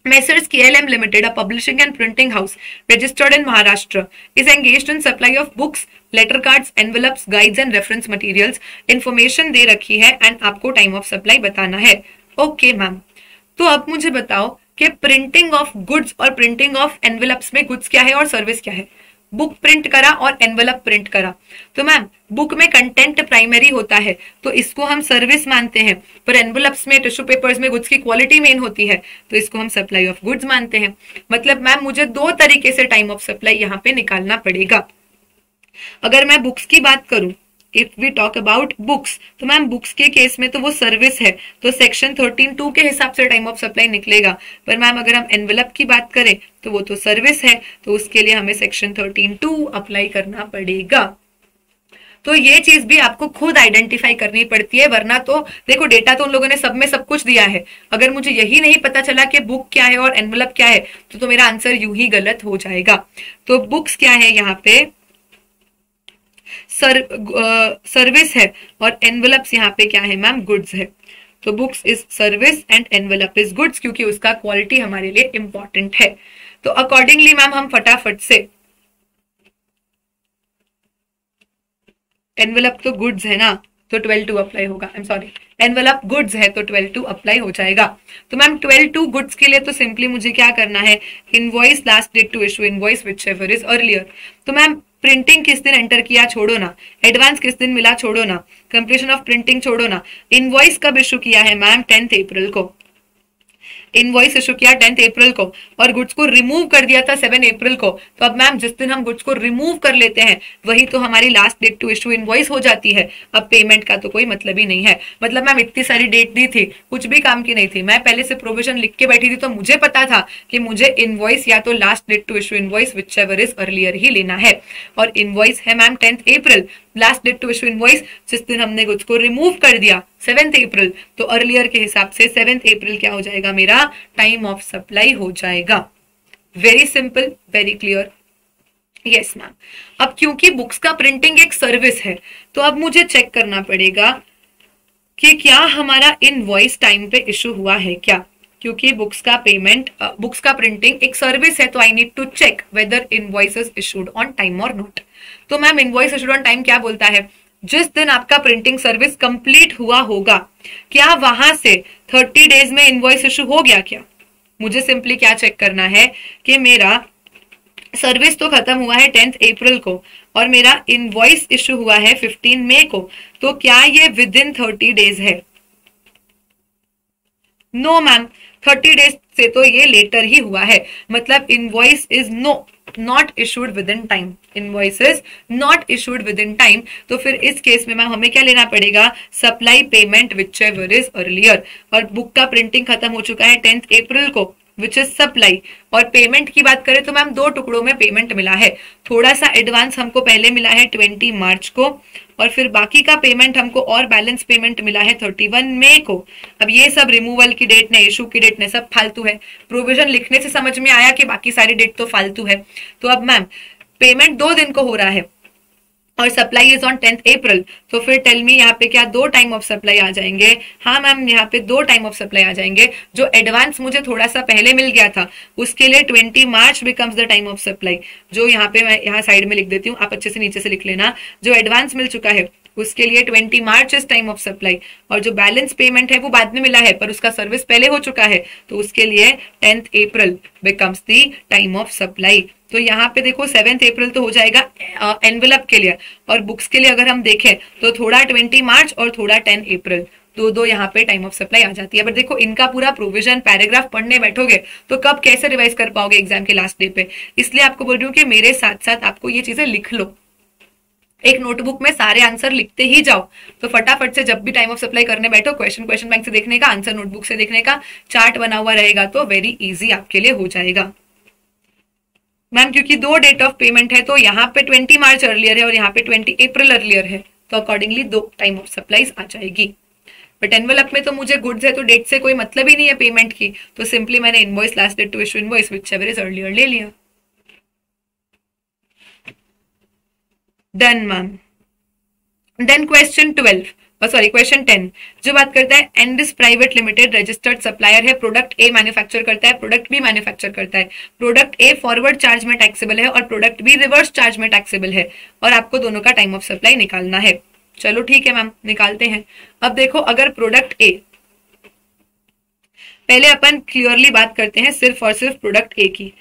Messrs KLM Limited, a publishing and printing house registered in Maharashtra, is engaged in supply of books, letter cards, envelopes, guides and reference materials. Information दे रखी है and आपको time of supply बताना है. Okay ma'am, तो अब मुझे बताओ कि प्रिंटिंग ऑफ गुड्स और प्रिंटिंग ऑफ एनवेलप्स में गुड्स क्या है और सर्विस क्या है। बुक प्रिंट करा और एनवेलप प्रिंट करा, तो मैम बुक में कंटेंट प्राइमरी होता है तो इसको हम सर्विस मानते हैं, पर एनवेलप्स में टिश्यू पेपर्स में गुड्स की क्वालिटी मेन होती है तो इसको हम सप्लाई ऑफ गुड्स मानते हैं। मतलब मैम मुझे 2 तरीके से टाइम ऑफ सप्लाई यहाँ पे निकालना पड़ेगा। अगर मैं बुक्स की बात करूं, if we talk about books, तो मैम बुक्स के केस में तो वो सर्विस है, तो सेक्शन 13(2) के हिसाब से टाइम ऑफ सप्लाई निकलेगा। पर मैम अगर हम एनवेलप की बात करें तो वो तो सर्विस है, तो उसके लिए हमें सेक्शन 13(2) अप्लाई करना पड़ेगा। तो ये चीज भी आपको खुद आइडेंटिफाई करनी पड़ती है, वरना तो देखो डेटा तो उन लोगों ने सब में सब कुछ दिया है, अगर मुझे यही नहीं पता चला कि बुक क्या है और एनवलप क्या है तो मेरा आंसर यूं ही गलत हो जाएगा। तो बुक्स क्या है यहाँ पे, सर्विस है, और एनवलप्स यहाँ पे क्या है मैम, गुड्स है। तो books is service and envelope is goods, क्योंकि उसका क्वालिटी हमारे लिए इंपॉर्टेंट है। तो अकॉर्डिंगली मैम हम फटाफट से, एनवलप तो गुड्स है ना, तो 12(2) अप्लाई होगा। आई एम सॉरी, एनवलप गुड्स है तो 12(2) अप्लाई हो जाएगा। तो मैम 12(2) गुड्स के लिए तो सिंपली मुझे क्या करना है, invoice last date to issue invoice whichever is earlier. तो मैम प्रिंटिंग किस दिन एंटर किया छोड़ो ना, एडवांस किस दिन मिला छोड़ो ना, कंप्लीशन ऑफ प्रिंटिंग छोड़ो ना, इनवॉइस कब इशू किया है मैम, 10 अप्रैल को। इनवॉइस इशू किया 10 अप्रैल को और गुड्स को रिमूव कर दिया था 7 अप्रैल को। तो अब मैम जिस दिन हम गुड्स को रिमूव कर लेते हैं वही तो हमारी last date to issue invoice हो जाती है। अब पेमेंट का तो कोई मतलब ही नहीं है। मतलब मैम इतनी सारी डेट दी थी, कुछ भी काम की नहीं थी, मैं पहले से प्रोविजन लिख के बैठी थी, तो मुझे पता था कि मुझे इनवॉइस या तो last date to issue invoice whichever is earlier ही लेना है। और इनवॉइस है मैम 10 अप्रैल, last date to issue invoice जिस दिन हमने गुड्स को रिमूव कर दिया 7 अप्रैल, तो अर्लियर के हिसाब से 7 अप्रैल क्या हो जाएगा, मेरा टाइम ऑफ सप्लाई हो जाएगा। Very simple, very clear. Yes ma'am. अब क्योंकि बुक्स का प्रिंटिंग एक सर्विस है, तो अब मुझे चेक करना पड़ेगा कि क्या हमारा इनवॉइस टाइम पे इशू हुआ है क्या, क्योंकि बुक्स का पेमेंट, बुक्स का प्रिंटिंग एक सर्विस है, तो I need to check whether invoice is issued on time और नॉट। तो ma'am invoice issued on time क्या बोलता है, जिस दिन आपका प्रिंटिंग सर्विस कंप्लीट हुआ होगा, क्या वहां से 30 डेज में इनवॉइस इशू हो गया क्या। मुझे सिंपली क्या चेक करना है कि मेरा सर्विस तो खत्म हुआ है 10 अप्रैल को और मेरा इनवॉइस इशू हुआ है 15 मई को, तो क्या ये विद इन 30 डेज है। नो मैम, 30 डेज से तो ये लेटर ही हुआ है, मतलब invoice is not issued within time, invoice is not issued within time. तो फिर इस केस में मैम हमें क्या लेना पड़ेगा, supply payment whichever is earlier. और बुक का प्रिंटिंग खत्म हो चुका है 10 अप्रैल को विच इज सप्लाई। और पेमेंट की बात करें तो मैम 2 टुकड़ों में पेमेंट मिला है, थोड़ा सा एडवांस हमको पहले मिला है 20 मार्च को, और फिर बाकी का पेमेंट हमको और बैलेंस पेमेंट मिला है 31 मई को। अब ये सब रिमूवल की डेट ने, इशू की डेट ने, सब फालतू है। प्रोविजन लिखने से समझ में आया कि बाकी सारी डेट तो फालतू है। तो अब मैम पेमेंट 2 दिन को हो रहा है और सप्लाई इज ऑन 10 अप्रैल, तो फिर टेल मी यहाँ पे क्या 2 टाइम ऑफ सप्लाई आ जाएंगे। हाँ मैम, यहाँ पे 2 टाइम ऑफ सप्लाई आ जाएंगे। जो एडवांस मुझे थोड़ा सा पहले मिल गया था उसके लिए 20 March becomes the time of supply. जो यहाँ पे मैं यहाँ साइड में लिख देती हूँ, आप अच्छे से नीचे से लिख लेना। जो एडवांस मिल चुका है उसके लिए 20 मार्च इज टाइम ऑफ सप्लाई, और जो बैलेंस पेमेंट है वो बाद में मिला है पर उसका सर्विस पहले हो चुका है, तो उसके लिए 10 April becomes the time of supply. तो यहाँ पे देखो 7 अप्रैल तो हो जाएगा एनवेलप के लिए, और बुक्स के लिए अगर हम देखें तो थोड़ा 20 मार्च और थोड़ा 10 अप्रैल, दो यहाँ पे टाइम ऑफ सप्लाई आ जाती है। बट देखो इनका पूरा प्रोविजन पैराग्राफ पढ़ने बैठोगे तो कब कैसे रिवाइज कर पाओगे एग्जाम के लास्ट डे पे। इसलिए आपको बोल रही हूँ कि मेरे साथ साथ आपको ये चीजें लिख लो, एक नोटबुक में सारे आंसर लिखते ही जाओ। तो फटाफट से जब भी टाइम ऑफ सप्लाई करने बैठो क्वेश्चन बैंक से देखने का, आंसर नोटबुक से देखने का, चार्ट बना हुआ रहेगा तो वेरी इजी आपके लिए हो जाएगा। मैम क्योंकि 2 डेट ऑफ पेमेंट है तो यहाँ पे 20 मार्च अर्लियर है और यहाँ पे 20 अप्रैल अर्लियर है, तो अकॉर्डिंगली 2 टाइम ऑफ सप्लाईज आ जाएगी। बट एनवेलप में तो मुझे गुड्स है तो डेट से कोई मतलब ही नहीं है पेमेंट की, तो सिंपली मैंने invoice last date to issue invoice whichever is earlier ले लिया। Done ma'am. देन क्वेश्चन 10 जो बात करता है Andes private limited registered supplier है, प्रोडक्ट ए मैन्युफैक्चर करता है, प्रोडक्ट बी मैन्युफैक्चर करता है, प्रोडक्ट ए फॉरवर्ड चार्ज में टैक्सेबल है और प्रोडक्ट बी रिवर्स चार्ज में टैक्सेबल है, और आपको दोनों का टाइम ऑफ सप्लाई निकालना है। चलो ठीक है मैम, निकालते हैं। अब देखो अगर प्रोडक्ट ए, पहले अपन क्लियरली बात करते हैं सिर्फ और सिर्फ प्रोडक्ट ए की।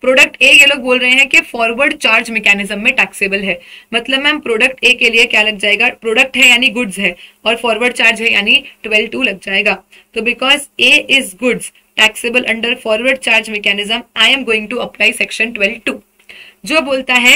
प्रोडक्ट ए ये लोग बोल रहे हैं कि फॉरवर्ड चार्ज मैकेनिज्म में टैक्सेबल है, मतलब मैम प्रोडक्ट ए के लिए क्या लग जाएगा, प्रोडक्ट है यानी गुड्स है और फॉरवर्ड चार्ज है यानी 12(2) लग जाएगा। तो because A is goods taxable under forward charge mechanism, I am going to apply section 12(2) जो बोलता है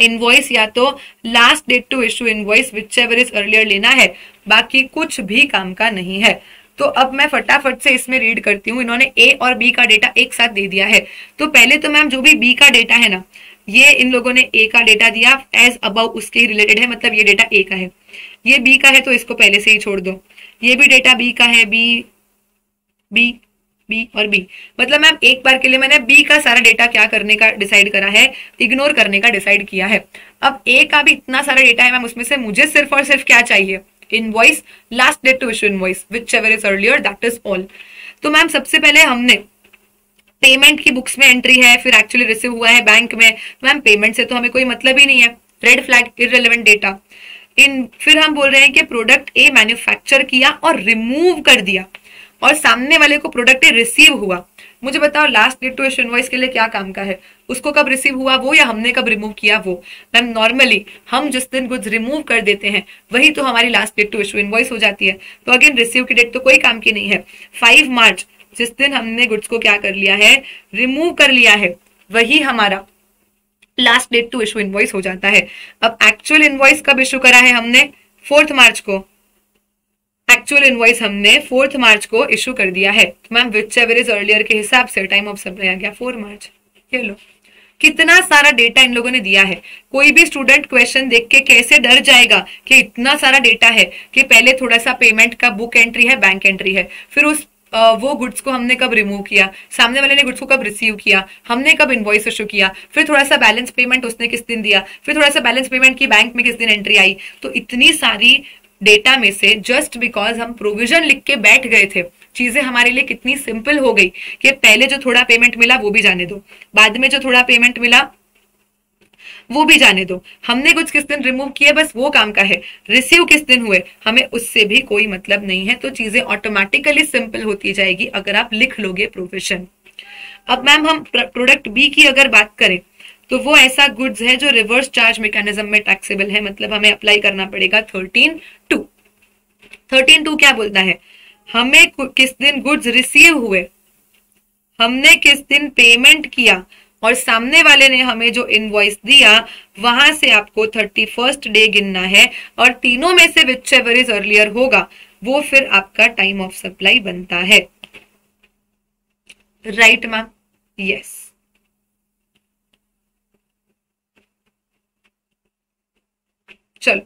इनवॉइस या तो last date to issue invoice whichever is earlier लेना है, बाकी कुछ भी काम का नहीं है। तो अब मैं फटाफट से इसमें रीड करती हूँ। इन्होंने ए और बी का डेटा एक साथ दे दिया है, तो पहले तो मैम जो भी बी का डेटा है ना, ये इन लोगों ने ए का डेटा दिया एज अबाउ उसके ही रिलेटेड है, मतलब ये डेटा ए का है, ये बी का है तो इसको पहले से ही छोड़ दो, ये भी डेटा बी का है, बी बी बी और बी, मतलब मैम एक बार के लिए मैंने बी का सारा डेटा क्या करने का डिसाइड करा है, इग्नोर करने का डिसाइड किया है। अब ए का भी इतना सारा डेटा है मैम, उसमें से मुझे सिर्फ और सिर्फ क्या चाहिए, invoice, last date to issue invoice, whichever is earlier, that is all. तो मैम सबसे पहले हमने पेमेंट की बुक्स में एंट्री है, फिर एक्चुअली रिसीव हुआ है बैंक में, मैम पेमेंट से तो हमें कोई मतलब ही नहीं है, रेड फ्लैग, इररिलेवेंट डेटा। फिर हम बोल रहे हैं कि प्रोडक्ट ए मैन्युफैक्चर किया और रिमूव कर दिया, और सामने वाले को प्रोडक्ट ए रिसीव हुआ। मुझे बताओ last date to issue invoice के लिए क्या काम का है, उसको कब रिसीव हुआ वो, या हमने कब रिमूव किया वो। मैम नॉर्मली हम जिस दिन गुड्स रिमूव कर देते हैं वही तो हमारी last date to issue invoice हो जाती है। तो अगेन रिसीव की डेट तो कोई काम की नहीं है। 5 मार्च जिस दिन हमने गुड्स को क्या कर लिया है, रिमूव कर लिया है, वही हमारा last date to issue invoice हो जाता है। अब एक्चुअल इनवॉइस कब इशू करा है हमने, 4 मार्च को, एक्चुअल इनवॉइस हमने 4 मार्च को इशू कर दिया है। तो मैम व्हिचएवर इज अर्लियर के हिसाब से टाइम ऑफ सप्लाई आ गया 4 मार्च। ये लो कितना सारा डेटा इन लोगों ने दिया है। कोई भी स्टूडेंट क्वेश्चन देख के कैसे डर जाएगा कि इतना सारा डेटा है, कि पहले थोड़ा सा पेमेंट का बुक एंट्री है, बैंक एंट्री है, फिर उस वो गुड्स को हमने कब रिमूव किया, सामने वाले ने गुड्स को कब रिसीव किया, हमने कब इनवॉइस इशू किया, फिर थोड़ा सा बैलेंस पेमेंट उसने किस दिन दिया, फिर थोड़ा सा बैलेंस पेमेंट की बैंक में किस दिन एंट्री आई। तो इतनी सारी डेटा में से जस्ट बिकॉज हम प्रोविजन लिख के बैठ गए थे, चीजें हमारे लिए कितनी सिंपल हो गई कि पहले जो थोड़ा पेमेंट मिला वो भी जाने दो, बाद में जो थोड़ा पेमेंट मिला वो भी जाने दो, हमने कुछ किस दिन रिमूव किए बस वो काम का है, रिसीव किस दिन हुए हमें उससे भी कोई मतलब नहीं है। तो चीजें ऑटोमेटिकली सिंपल होती जाएगी अगर आप लिख लोगे प्रोविजन। अब मैम हम प्रोडक्ट बी की अगर बात करें तो वो ऐसा गुड्स है जो रिवर्स चार्ज मैकेनिज्म में टैक्सेबल है, मतलब हमें अप्लाई करना पड़ेगा 13(2). 13(2) क्या बोलता है, हमें किस दिन गुड्स रिसीव हुए, हमने किस दिन पेमेंट किया, और सामने वाले ने हमें जो इनवॉइस दिया वहां से आपको 31st डे गिनना है, और तीनों में से व्हिचएवर इज अर्लियर होगा वो फिर आपका टाइम ऑफ सप्लाई बनता है। Right ma'am, yes. चलो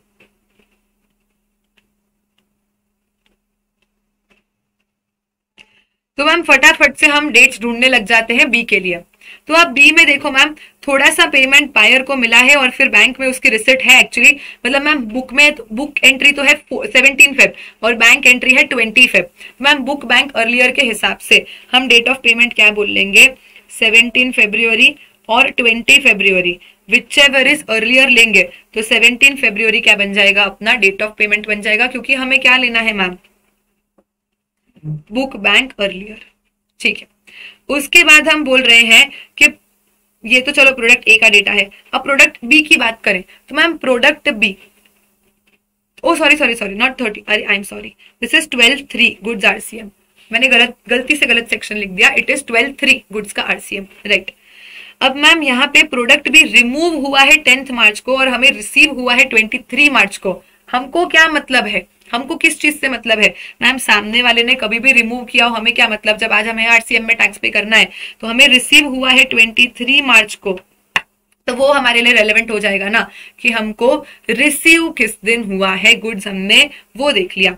तो मैम फटाफट से हम डेट्स ढूंढने लग जाते हैं बी के लिए। तो अब बी में देखो मैम थोड़ा सा पेमेंट बायर को मिला है और फिर बैंक में उसकी रिसिप्ट है एक्चुअली, मतलब मैम बुक में बुक एंट्री तो है 17 फेब और बैंक एंट्री है 20 Feb. Ma'am book bank earlier के हिसाब से हम डेट ऑफ पेमेंट क्या बोल लेंगे, 17 फरवरी और 20 फरवरी, विचएवर इज अर्लियर लेंगे तो 17 फरवरी क्या बन जाएगा, अपना डेट ऑफ पेमेंट बन जाएगा, क्योंकि हमें क्या लेना है मैम, बुक बैंक अर्लियर। ठीक है, उसके बाद हम बोल रहे हैं कि ये तो चलो प्रोडक्ट ए का डेटा है। अब प्रोडक्ट बी की बात करें तो ma'am product B, oh sorry not 30, अरे I am sorry, this is 12(3) goods RCM. मैंने गलती से गलत सेक्शन लिख दिया, इट इज 12(3) गुड्स का आरसीएम, राइट। अब मैम यहाँ पे प्रोडक्ट भी रिमूव हुआ है 10 मार्च को और हमें रिसीव हुआ है 23 मार्च को। हमको क्या मतलब है, हमको किस चीज से मतलब है मैम, सामने वाले ने कभी भी रिमूव किया हो हमें क्या मतलब, जब आज हमें आरसीएम में टैक्स पे करना है तो हमें रिसीव हुआ है 23 मार्च को, तो वो हमारे लिए रेलेवेंट हो जाएगा ना कि हमको रिसीव किस दिन हुआ है गुड्स, हमने वो देख लिया।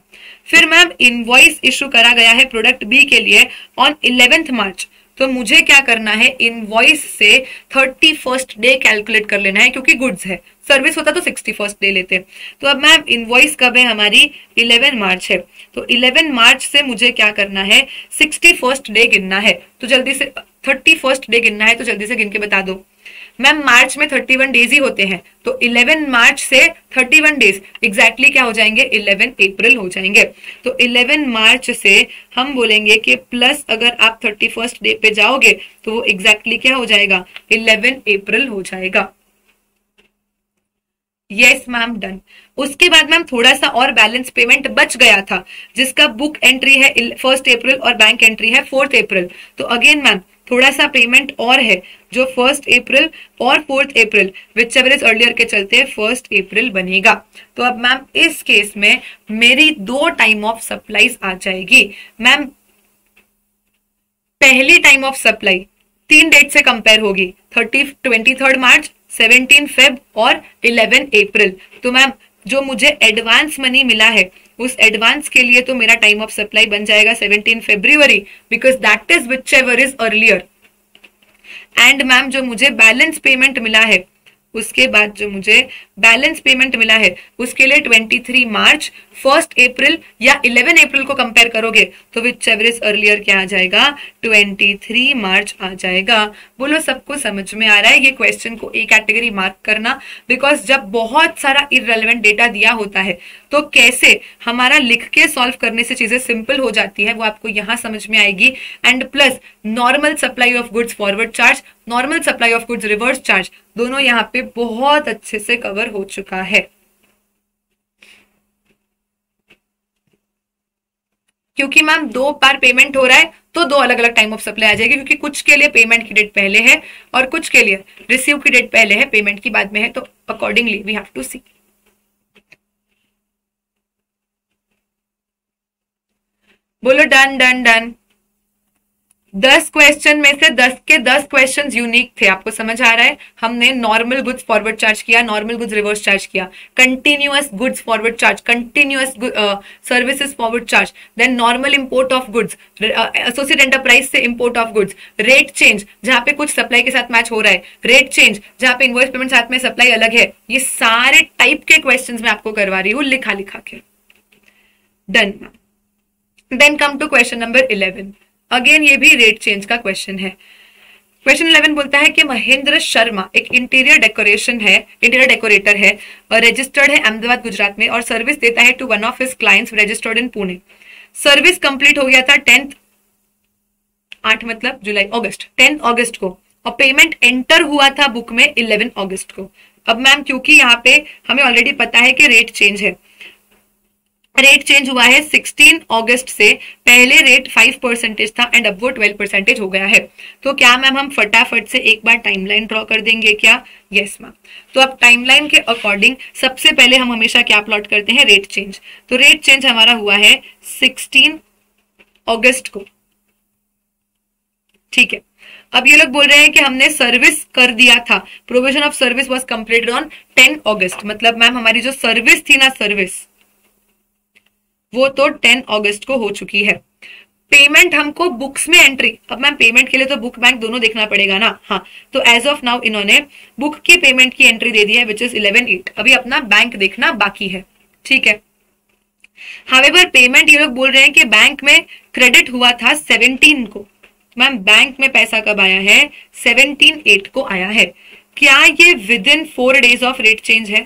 फिर मैम इनवॉइस इशू करा गया है प्रोडक्ट बी के लिए ऑन 11 मार्च, तो मुझे क्या करना है, इनवॉइस से 31st डे कैलकुलेट कर लेना है, क्योंकि गुड्स है, सर्विस होता तो 61st डे लेते। तो अब मैम इनवॉइस कब है हमारी, 11 मार्च है, तो 11 मार्च से मुझे क्या करना है, 61st डे गिनना है, तो जल्दी से 31st डे गिनना है, तो जल्दी से गिन के बता दो। मैम मार्च में 31 डेज ही होते हैं, तो 11 मार्च से 31 डेज एग्जैक्टली क्या हो जाएंगे, 11 अप्रैल हो जाएंगे। तो 11 मार्च से हम बोलेंगे कि प्लस अगर आप 31st डे पे जाओगे तो वो एग्जैक्टली क्या हो जाएगा, 11 अप्रैल हो जाएगा। Yes ma'am, done. उसके बाद मैम थोड़ा सा और बैलेंस पेमेंट बच गया था जिसका बुक एंट्री है 1 अप्रैल और बैंक एंट्री है 4 अप्रैल, तो अगेन मैम थोड़ा सा पेमेंट और है जो 1 अप्रैल और 4 अप्रैल व्हिचएवर इज अर्लियर के चलते 1 अप्रैल बनेगा। तो अब मैम इस केस में मेरी 2 टाइम ऑफ सप्लाईज आ जाएगी। मैम पहली टाइम ऑफ सप्लाई 3 डेट से कंपेयर होगी, 23 मार्च 17 फेब और 11 अप्रैल। तो मैम जो मुझे एडवांस मनी मिला है उस एडवांस के लिए तो मेरा टाइम ऑफ सप्लाई बन जाएगा 17 फरवरी, because that is whichever is earlier. And ma'am जो मुझे बैलेंस पेमेंट मिला है, उसके बाद जो मुझे बैलेंस पेमेंट मिला है उसके लिए 23 मार्च, 1 अप्रैल या 11 अप्रैल को कंपेयर करोगे तो विच एवर इज अर्लियर क्या आ जाएगा, 23 मार्च आ जाएगा। बोलो सबको समझ में आ रहा है? ये क्वेश्चन को एक कैटेगरी मार्क करना, बिकॉज जब बहुत सारा इररेलेवेंट डेटा दिया होता है तो कैसे हमारा लिख के सॉल्व करने से चीजें सिंपल हो जाती है वो आपको यहाँ समझ में आएगी। And plus normal supply of goods forward charge, normal supply of goods reverse charge, दोनों यहाँ पे बहुत अच्छे से कवर हो चुका है। क्योंकि मैम 2 बार पेमेंट हो रहा है तो 2 अलग अलग टाइम ऑफ सप्लाई आ जाएगी, क्योंकि कुछ के लिए पेमेंट की डेट पहले है और कुछ के लिए रिसीव की डेट पहले है, पेमेंट की बाद में है, तो अकॉर्डिंगली वी हैव टू सी। बोलो डन डन डन। 10 क्वेश्चन में से 10 के 10 क्वेश्चंस यूनिक थे, आपको समझ आ रहा है? हमने नॉर्मल गुड्स फॉरवर्ड चार्ज किया, नॉर्मल गुड्स रिवर्स चार्ज किया, continuous goods forward charge, continuous services forward charge, then normal import of goods, associate enterprise से import of goods, rate change जहां पे कुछ सप्लाई के साथ मैच हो रहा है, रेट चेंज जहां पे इनवॉइस पेमेंट साथ में सप्लाई अलग है। ये सारे टाइप के क्वेश्चन मैं आपको करवा रही हूँ लिखा लिखा के। डन। Then come to question number 11। Again ये भी रेट चेंज का क्वेश्चन है। क्वेश्चन 11 बोलता है कि महेंद्र शर्मा एक इंटीरियर डेकोरेटर है और रजिस्टर्ड है अहमदाबाद गुजरात में और सर्विस देता है to one of his clients registered in Pune. Service complete हो गया था 10 अगस्त को और पेमेंट एंटर हुआ था बुक में 11 अगस्त को। अब मैम क्योंकि यहाँ पे हमें ऑलरेडी पता है कि रेट चेंज है, रेट चेंज हुआ है 16 अगस्त से, पहले रेट 5% था एंड अब वो 12% हो गया है। तो क्या मैम हम फटाफट से एक बार टाइमलाइन ड्रॉ कर देंगे क्या? Yes ma'am. तो अब टाइमलाइन के अकॉर्डिंग सबसे पहले हम हमेशा क्या प्लॉट करते हैं? Rate change. तो रेट चेंज हमारा हुआ है 16 अगस्त को, ठीक है। अब ये लोग बोल रहे हैं कि हमने सर्विस कर दिया था, provision of service was completed on 10 अगस्त, मतलब मैम हमारी जो सर्विस थी ना, सर्विस वो तो 10 अगस्त को हो चुकी है। पेमेंट हमको बुक्स में एंट्री, अब मैम पेमेंट के लिए तो बुक बैंक दोनों देखना पड़ेगा ना। हाँ, तो एज ऑफ नाउ इन्होंने बुक की पेमेंट की एंट्री दे दी है विच इज 11/8। अभी अपना बैंक देखना बाकी है, ठीक है। हावेवर पेमेंट ये लोग बोल रहे हैं कि बैंक में क्रेडिट हुआ था 17 को। मैम बैंक में पैसा कब आया है? 17/8 को आया है। क्या ये with in 4 days of rate change है?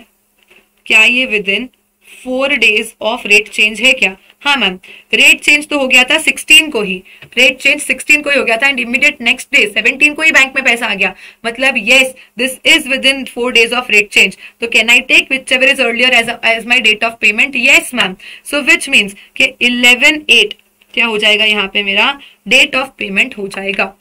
क्या ये with in 4 days of rate change है क्या? हाँ मैम, रेट चेंज तो हो गया था 16 को ही, रेट चेंज 16 को ही हो गया था एंड इमीडिएट नेक्स्ट डे 17 को ही बैंक में पैसा आ गया, मतलब yes this is within 4 days of rate change. तो can I take whichever is earlier as my date of payment? Yes ma'am. So which means कि 11/8 क्या हो जाएगा यहाँ पे? मेरा डेट ऑफ पेमेंट हो जाएगा।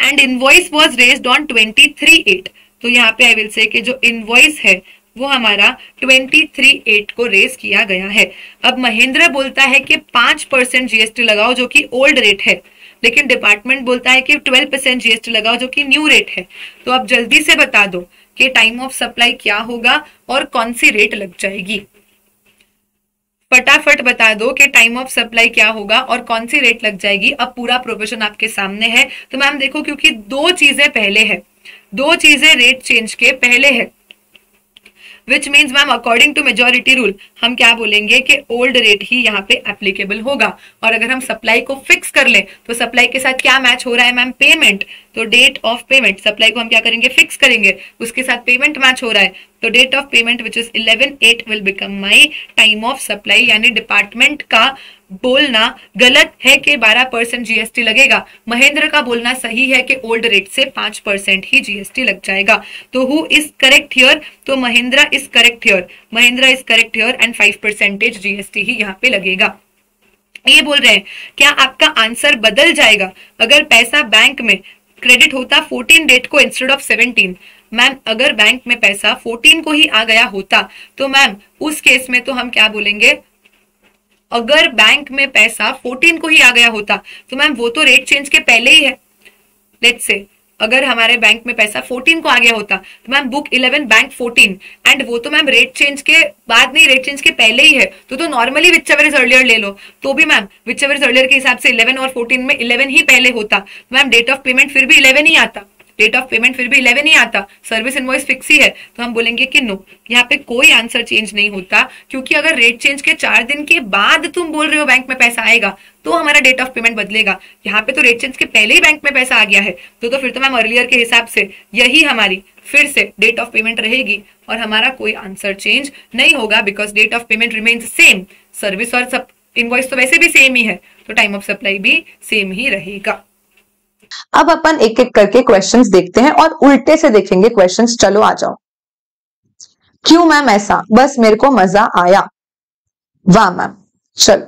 And invoice was raised on 23/8। तो यहाँ पे आई विल से कि जो इनवॉइस है वो हमारा 23/8 को रेज किया गया है। अब महेंद्र बोलता है कि 5% जीएसटी लगाओ जो कि ओल्ड रेट है, लेकिन डिपार्टमेंट बोलता है कि 12% जीएसटी लगाओ जो कि न्यू रेट है। तो अब जल्दी से बता दो कि टाइम ऑफ सप्लाई क्या होगा और कौन सी रेट लग जाएगी। फटाफट बता दो कि टाइम ऑफ सप्लाई क्या होगा और कौन सी रेट लग जाएगी। अब पूरा प्रोविजन आपके सामने है। तो मैम देखो, क्योंकि 2 चीजें पहले है, 2 चीजें रेट चेंज के पहले है, which means ma'am according to majority rule हम क्या बोलेंगे कि ओल्ड रेट ही यहाँ पे एप्लीकेबल होगा। और अगर हम सप्लाई को फिक्स कर लें तो सप्लाई के साथ क्या मैच हो रहा है मैम? पेमेंट। तो डेट ऑफ पेमेंट, सप्लाई को हम क्या करेंगे? फिक्स करेंगे, उसके साथ पेमेंट मैच हो रहा है, तो date of payment which is 11/8 will become my time of supply. यानी डिपार्टमेंट का बोलना गलत है कि 12% जीएसटी लगेगा, महेंद्र का बोलना सही है कि ओल्ड रेट से 5% ही जीएसटी लग जाएगा। तो हु इज करेक्ट हियर? तो Mahendra is correct here, Mahendra is correct here and 5% GST ही यहाँ पे लगेगा। ये बोल रहे हैं क्या आपका आंसर बदल जाएगा अगर पैसा बैंक में क्रेडिट होता 14 डेट को इंस्टेड ऑफ 17? मैम अगर बैंक में पैसा 14 को ही आ गया होता तो मैम उस केस में तो हम क्या बोलेंगे? अगर बैंक में पैसा 14 को ही आ गया होता तो मैम वो तो रेट चेंज के पहले ही है। लेट्स से अगर हमारे बैंक में पैसा 14 को आ गया होता तो मैम बुक 11 बैंक 14, एंड वो तो मैम रेट चेंज के बाद नहीं, रेट चेंज के पहले ही है, तो normally which ever is earlier ले लो, तो भी ma'am which ever is earlier के हिसाब से 11 और 14 में 11 ही पहले होता, मैम डेट ऑफ पेमेंट फिर भी 11 ही आता, डेट ऑफ पेमेंट फिर भी 11 ही आता, सर्विस इनवॉइस फिक्स ही है, तो हम बोलेंगे कि नो, यहाँ पे कोई आंसर चेंज नहीं होता, क्योंकि अगर रेट चेंज के 4 दिन के बाद तुम बोल रहे हो बैंक में पैसा आएगा तो हमारा डेट ऑफ पेमेंट बदलेगा, यहाँ पे तो रेट चेंज के पहले ही बैंक में पैसा आ गया है, तो फिर तो मैम अर्लियर के हिसाब से यही हमारी फिर से डेट ऑफ पेमेंट रहेगी और हमारा कोई आंसर चेंज नहीं होगा, because date of payment remains same, service और सब इनवॉइस तो वैसे भी सेम ही है, तो टाइम ऑफ सप्लाई भी सेम ही रहेगा। अब अपन एक एक करके क्वेश्चंस देखते हैं और उल्टे से देखेंगे क्वेश्चंस। चलो आ जाओ। क्यों मैम ऐसा? बस मेरे को मजा आया। वाह मैम। चलो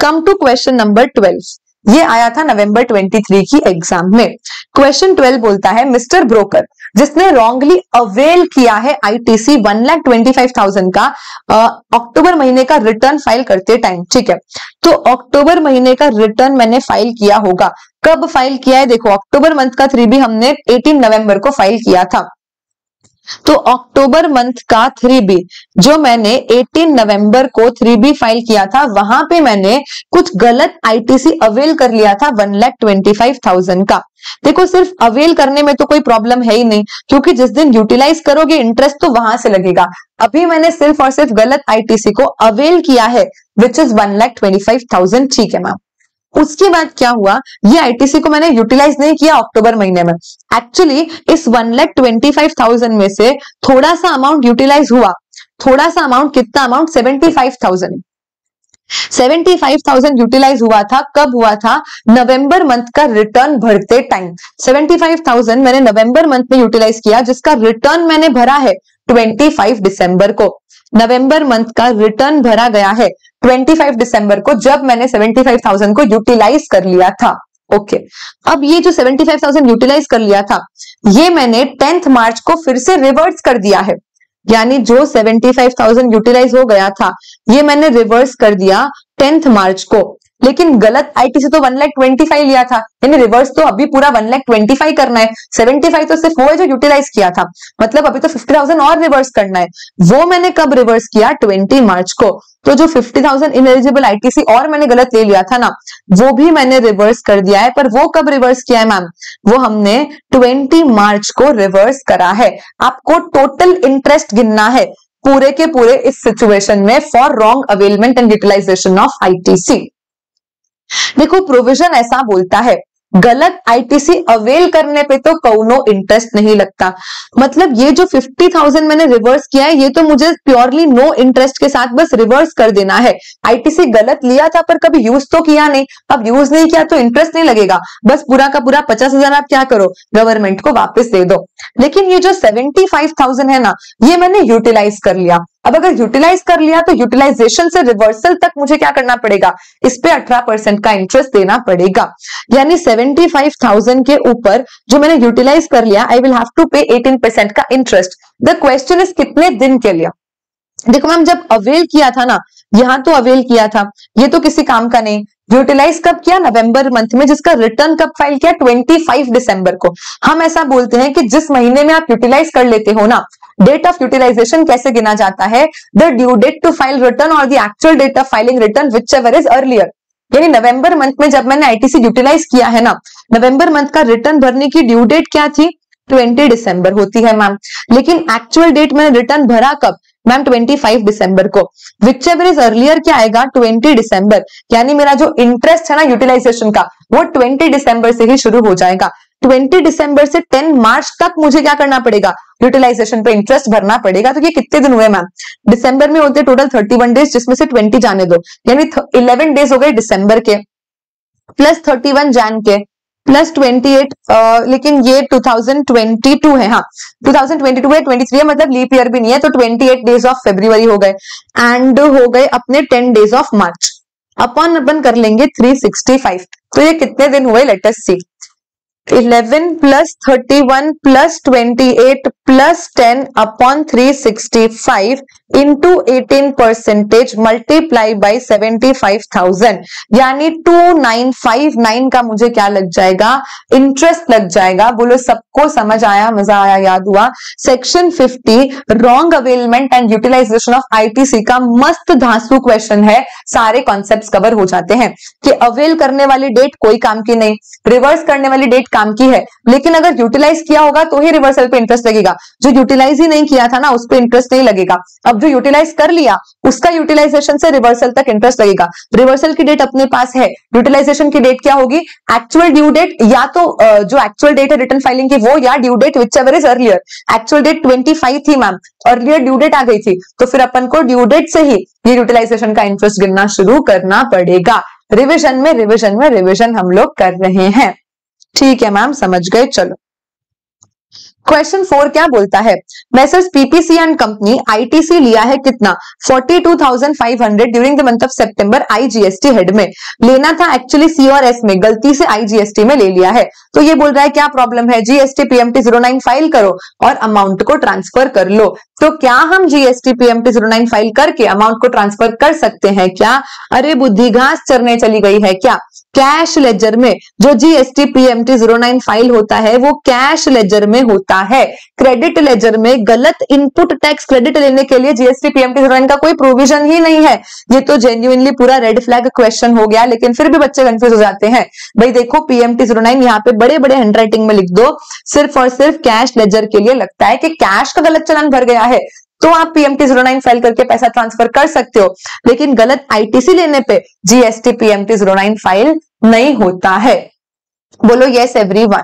कम टू क्वेश्चन नंबर 12। ये आया था नवंबर 23 की एग्जाम में। क्वेश्चन 12 बोलता है मिस्टर ब्रोकर जिसने रॉन्गली अवेल किया है आईटीसी 1,25,000 का अक्टूबर महीने का रिटर्न फाइल करते टाइम, ठीक है, तो अक्टूबर महीने का रिटर्न मैंने फाइल किया होगा। कब फाइल किया है? देखो अक्टूबर मंथ का 3B हमने 18 नवंबर को फाइल किया था, तो अक्टूबर मंथ का 3B जो मैंने 18 नवंबर को 3B फाइल किया था, वहां पे मैंने कुछ गलत आईटीसी अवेल कर लिया था 1,25,000 का। देखो सिर्फ अवेल करने में तो कोई प्रॉब्लम है ही नहीं, क्योंकि जिस दिन यूटिलाइज करोगे इंटरेस्ट तो वहां से लगेगा। अभी मैंने सिर्फ और सिर्फ गलत आईटीसी को अवेल किया है विच इज 1,25,000, ठीक है मैम। उसके बाद क्या हुआ, ये आईटीसी को मैंने यूटिलाइज नहीं किया अक्टूबर महीने में। एक्चुअली इस 1,25,000 में से थोड़ा सा अमाउंट यूटिलाइज हुआ। थोड़ा सा अमाउंट, कितना अमाउंट? 75,000। 75,000 यूटिलाइज हुआ था। कब हुआ था? नवंबर मंथ का रिटर्न भरते टाइम 75,000 मैंने नवंबर मंथ में यूटिलाइज किया, जिसका रिटर्न मैंने भरा है 25 दिसंबर को। नवंबर मंथ का रिटर्न भरा गया है 25 दिसंबर को, जब मैंने 75,000 को यूटिलाइज कर लिया था। ओके, अब ये जो 75,000 यूटिलाइज कर लिया था, ये मैंने 10th मार्च को फिर से रिवर्स कर दिया है। यानी जो 75,000 यूटिलाइज हो गया था, ये मैंने रिवर्स कर दिया 10th मार्च को। लेकिन गलत आईटीसी तो 1,25,000 लिया था, यानी रिवर्स तो अभी पूरा 1,25,000 करना है। 75 तो सिर्फ वो है जो यूटिलाइज किया था, मतलब अभी तो 50,000 और रिवर्स करना है। वो मैंने कब रिवर्स किया? 20 मार्च को। तो जो 50,000 इनएलिजिबल आईटीसी और मैंने गलत ले लिया था ना, वो भी मैंने रिवर्स कर दिया है। पर वो कब रिवर्स किया है मैम? वो हमने 20 मार्च को रिवर्स करा है। आपको टोटल इंटरेस्ट गिनना है पूरे के पूरे इस सिचुएशन में for wrong availment and utilization of ITC. देखो प्रोविजन ऐसा बोलता है, गलत आईटीसी अवेल करने पे तो कौनो इंटरेस्ट नहीं लगता। मतलब ये जो 50,000 मैंने रिवर्स किया है, ये तो मुझे प्योरली नो इंटरेस्ट के साथ बस रिवर्स कर देना है। आईटीसी गलत लिया था पर कभी यूज तो किया नहीं, अब यूज नहीं किया तो इंटरेस्ट नहीं लगेगा। बस पूरा का पूरा 50,000 आप क्या करो, गवर्नमेंट को वापस दे दो। लेकिन ये जो 75,000 है ना, ये मैंने यूटिलाइज कर लिया। अब अगर यूटिलाइज कर लिया तो यूटिलाइजेशन से रिवर्सल तक मुझे क्या करना पड़ेगा? इस पे 18% का इंटरेस्ट देना पड़ेगा। यानी 75,000 के ऊपर जो मैंने यूटिलाइज कर लिया, आई विल हैव टू पे 18% का इंटरेस्ट। द क्वेश्चन इज कितने दिन के लिए? देखो मैम, जब अवेल किया था ना, यहां तो अवेल किया था, ये तो किसी काम का नहीं। यूटिलाइज कब किया? नवंबर मंथ में, जिसका रिटर्न कब फाइल किया? 25 दिसंबर को। हम ऐसा बोलते हैं कि जिस महीने में आप यूटिलाइज कर लेते हो ना, डेट ऑफ यूटिलाइजेशन कैसे गिना जाता है? The due date to file return और the actual date of filing return whichever is earlier. यानी नवंबर मंथ में जब मैंने आईटीसी यूटिलाइज किया है ना, नवंबर मंथ का रिटर्न भरने की ड्यू डेट क्या थी? 20 दिसंबर होती है मैम। लेकिन एक्चुअल डेट मैंने रिटर्न भरा कब? मैम 25 दिसंबर को। विच एवर इज अर्लियर क्या आएगा? 20 दिसंबर। यानी मेरा जो इंटरेस्ट है ना यूटिलाइजेशन का, वो 20 दिसंबर से ही शुरू हो जाएगा। 20 दिसंबर से 10 मार्च तक मुझे क्या करना पड़ेगा? यूटिलाइजेशन पे इंटरेस्ट भरना पड़ेगा। तो ये कितने दिन हुए मैम? दिसंबर में होते टोटल 31 डेज, जिसमें से 20 जाने दो, यानी 11 डेज हो गए दिसंबर के, प्लस 31 जैन के, प्लस 28 लेकिन ये 2022 है। हाँ 2022 है, 23 है, मतलब लीप ईयर भी नहीं है, तो 28 डेज ऑफ फेब्रुवरी हो गए एंड हो गए अपने 10 डेज ऑफ मार्च। अपन कर लेंगे 365। तो ये कितने दिन हुए? Let us see. 11 plus 31 plus 28 plus 10 upon 365 into 18% multiply by 75,000 यानी 2959 का मुझे क्या लग जाएगा, इंटरेस्ट लग जाएगा। बोलो सबको समझ आया, मजा आया, याद हुआ। Section 50 wrong availment and utilization of ITC का मस्त धांसू क्वेश्चन है। सारे कॉन्सेप्ट्स कवर हो जाते हैं कि अवेल करने वाली डेट कोई काम की नहीं, रिवर्स करने वाली डेट काम की है, लेकिन अगर यूटिलाइज किया होगा तो ही रिवर्सल पे इंटरेस्ट लगेगा, जो यूटिलाइज ही नहीं किया था ना उस पे इंटरेस्ट नहीं लगेगा। अब जो यूटिलाइज कर लिया उसका यूटिलाइजेशन से रिवर्सल तक इंटरेस्ट लगेगा। रिवर्सल की डेट अपने पास है, यूटिलाइजेशन की डेट क्या होगी, एक्चुअल ड्यू डेट, या तो जो एक्चुअल डेट है रिटर्न फाइलिंग की वो, या due date whichever is earlier. Actual date 25 थी मैम, अर्लियर ड्यू डेट आ गई थी, तो फिर अपन को ड्यू डेट से ही ये यूटिलाइजेशन का इंटरेस्ट गिनना शुरू करना पड़ेगा। रिविजन हम लोग कर रहे हैं, ठीक है मैम, समझ गए। चलो क्वेश्चन 4 क्या बोलता है, Messrs PPC and company ITC लिया है कितना, 42,500 during the month of September IGST head में। लेना था एक्चुअली सी और एस में, गलती से आईजीएसटी में ले लिया है। तो ये बोल रहा है क्या प्रॉब्लम है, जीएसटी पीएमटी 09 फाइल करो और अमाउंट को ट्रांसफर कर लो। तो क्या हम जीएसटी पीएमटी 09 फाइल करके अमाउंट को ट्रांसफर कर सकते हैं क्या? अरे बुद्धि घास चरने चली गई है क्या? कैश लेजर में जो जीएसटी पीएमटी 09 फाइल होता है वो कैश लेजर में होता है। क्रेडिट लेजर में गलत इनपुट टैक्स क्रेडिट लेने के लिए जीएसटी पीएमटी 09 का कोई प्रोविजन ही नहीं है। ये तो जेन्युइनली पूरा रेड फ्लैग क्वेश्चन हो गया, लेकिन फिर भी बच्चे कंफ्यूज हो जाते हैं। भाई देखो पीएमटी 09 यहाँ पे बड़े बड़े हैंडराइटिंग में लिख दो, सिर्फ और सिर्फ कैश लेजर के लिए लगता है कि कैश का गलत चलन भर गया है तो आप पीएमटी 09 फाइल करके पैसा ट्रांसफर कर सकते हो, लेकिन गलत आईटीसी लेने पे जीएसटी पीएमटी 09 फाइल नहीं होता है। बोलो यस एवरीवन।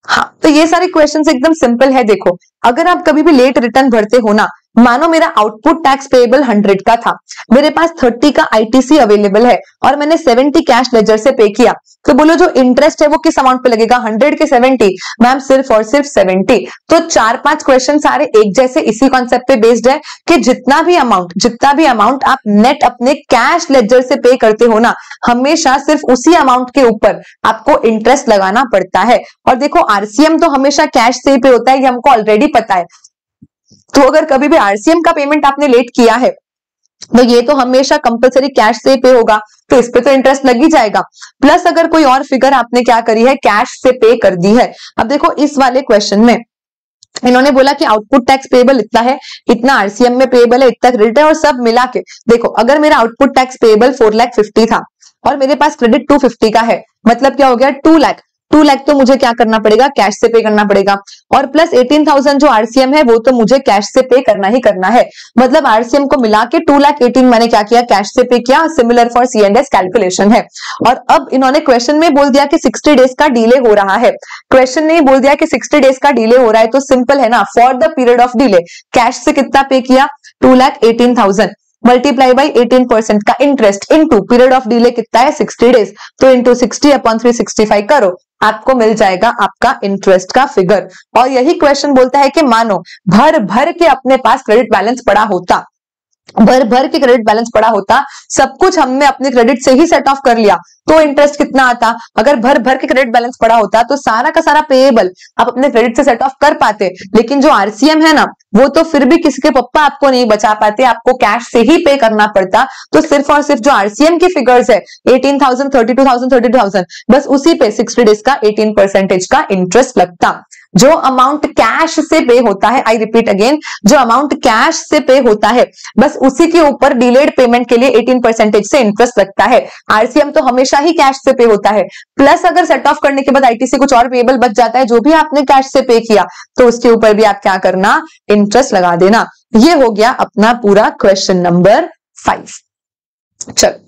हाँ, तो ये सारे क्वेश्चंस एकदम सिंपल है। देखो अगर आप कभी भी लेट रिटर्न भरते हो ना, मानो मेरा आउटपुट टैक्स पेएबल 100 का था, मेरे पास 30 का आईटीसी अवेलेबल है और मैंने 70 कैश लेजर से पे किया, तो बोलो जो इंटरेस्ट है वो किस अमाउंट पे लगेगा, 100 के 70? मैम सिर्फ और सिर्फ 70। तो 4-5 क्वेश्चन सारे एक जैसे इसी कॉन्सेप्ट पे बेस्ड है कि जितना भी अमाउंट आप नेट अपने कैश लेजर से पे करते हो ना, हमेशा सिर्फ उसी अमाउंट के ऊपर आपको इंटरेस्ट लगाना पड़ता है। और देखो आरसीएम तो हमेशा कैश से ही पे होता है, ये हमको ऑलरेडी पता है। तो अगर कभी भी आरसीएम का पेमेंट आपने लेट किया है तो ये तो हमेशा कंपलसरी कैश से पे होगा, तो इस पे तो इंटरेस्ट लग ही जाएगा। प्लस अगर कोई और फिगर आपने क्या करी है, कैश से पे कर दी है। अब देखो इस वाले क्वेश्चन में इन्होंने बोला कि आउटपुट टैक्स पेएबल इतना है, इतना आरसीएम में पेएबल है, इतना क्रेडिट है, और सब मिला के देखो अगर मेरा आउटपुट टैक्स पेएबल 4,50,000 था और मेरे पास क्रेडिट 250 का है, मतलब क्या हो गया 2 लाख। 2 लाख तो मुझे क्या करना पड़ेगा, कैश से पे करना पड़ेगा, और प्लस 18,000 जो आरसीएम है वो तो मुझे कैश से पे करना ही करना है। मतलब आरसीएम को मिला के 2,18,000 मैंने क्या किया, कैश से पे किया। सिमिलर फॉर C&S कैलकुलेशन है। और अब इन्होंने क्वेश्चन में बोल दिया कि 60 डेज का डिले हो रहा है। क्वेश्चन ने बोल दिया कि 60 डेज का डिले हो रहा है, तो सिंपल है ना, for the period of delay cash से कितना पे किया, 2,18,000 मल्टीप्लाई बाई 18% का interest into period of delay कितना है 60 डेज, तो इंटू 60 अपॉन 365 करो, आपको मिल जाएगा आपका इंटरेस्ट का फिगर। और यही क्वेश्चन बोलता है कि मानो भर भर के अपने पास क्रेडिट बैलेंस पड़ा होता, भर भर के क्रेडिट बैलेंस पड़ा होता, सब कुछ हमने अपने क्रेडिट से ही सेट ऑफ कर लिया, तो इंटरेस्ट कितना आता। अगर भर भर के क्रेडिट बैलेंस पड़ा होता तो सारा का सारा पेएबल आप अपने क्रेडिट से सेट ऑफ कर पाते, लेकिन जो आरसीएम है ना वो तो फिर भी किसी के पप्पा आपको नहीं बचा पाते, आपको कैश से ही पे करना पड़ता। तो सिर्फ और सिर्फ जो आरसीएम की फिगर्स है 18,000, 32,000, 32,000, बस उसी पे 60 डेज का 18% का इंटरेस्ट लगता। जो अमाउंट कैश से पे होता है, आई रिपीट अगेन, जो अमाउंट कैश से पे होता है बस उसी के ऊपर डिलेड पेमेंट के लिए 18% से इंटरेस्ट लगता है। आरसीएम तो हमेशा ही कैश से पे होता है। प्लस अगर सेट ऑफ करने के बाद आईटीसी कुछ और पेएबल बच जाता है जो भी आपने कैश से पे किया, तो उसके ऊपर भी आप क्या करना, इंटरेस्ट लगा देना। ये हो गया अपना पूरा क्वेश्चन नंबर 5। चलो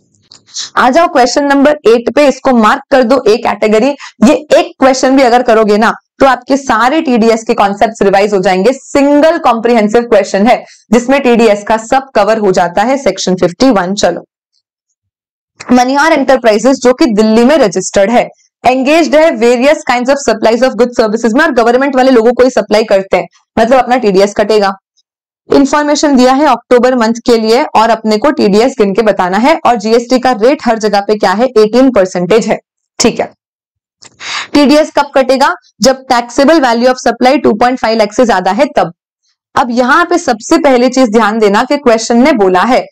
आ जाओ क्वेश्चन नंबर 8 पे, इसको मार्क कर दो ए कैटेगरी। ये एक क्वेश्चन भी अगर करोगे ना तो आपके सारे टीडीएस के कॉन्सेप्ट्स रिवाइज हो जाएंगे। सिंगल कॉम्प्रिहेंसिव क्वेश्चन है जिसमें टीडीएस का सब कवर हो जाता है, सेक्शन 51। चलो, मनिहार एंटरप्राइजेस जो कि दिल्ली में रजिस्टर्ड है, एंगेज्ड है various kinds of supplies of good services में, और गवर्नमेंट वाले लोगों को ही सप्लाई करते हैं, मतलब अपना टीडीएस कटेगा। इंफॉर्मेशन दिया है अक्टूबर मंथ के लिए और अपने को टीडीएस गिन के बताना है, और जीएसटी का रेट हर जगह पे क्या है, 18% है। ठीक है, टीडीएस कब कटेगा, जब taxable value of supply 2.5 lakh से ज्यादा है तब। अब यहाँ पे सबसे पहली चीज ध्यान देना कि क्वेश्चन ने बोला है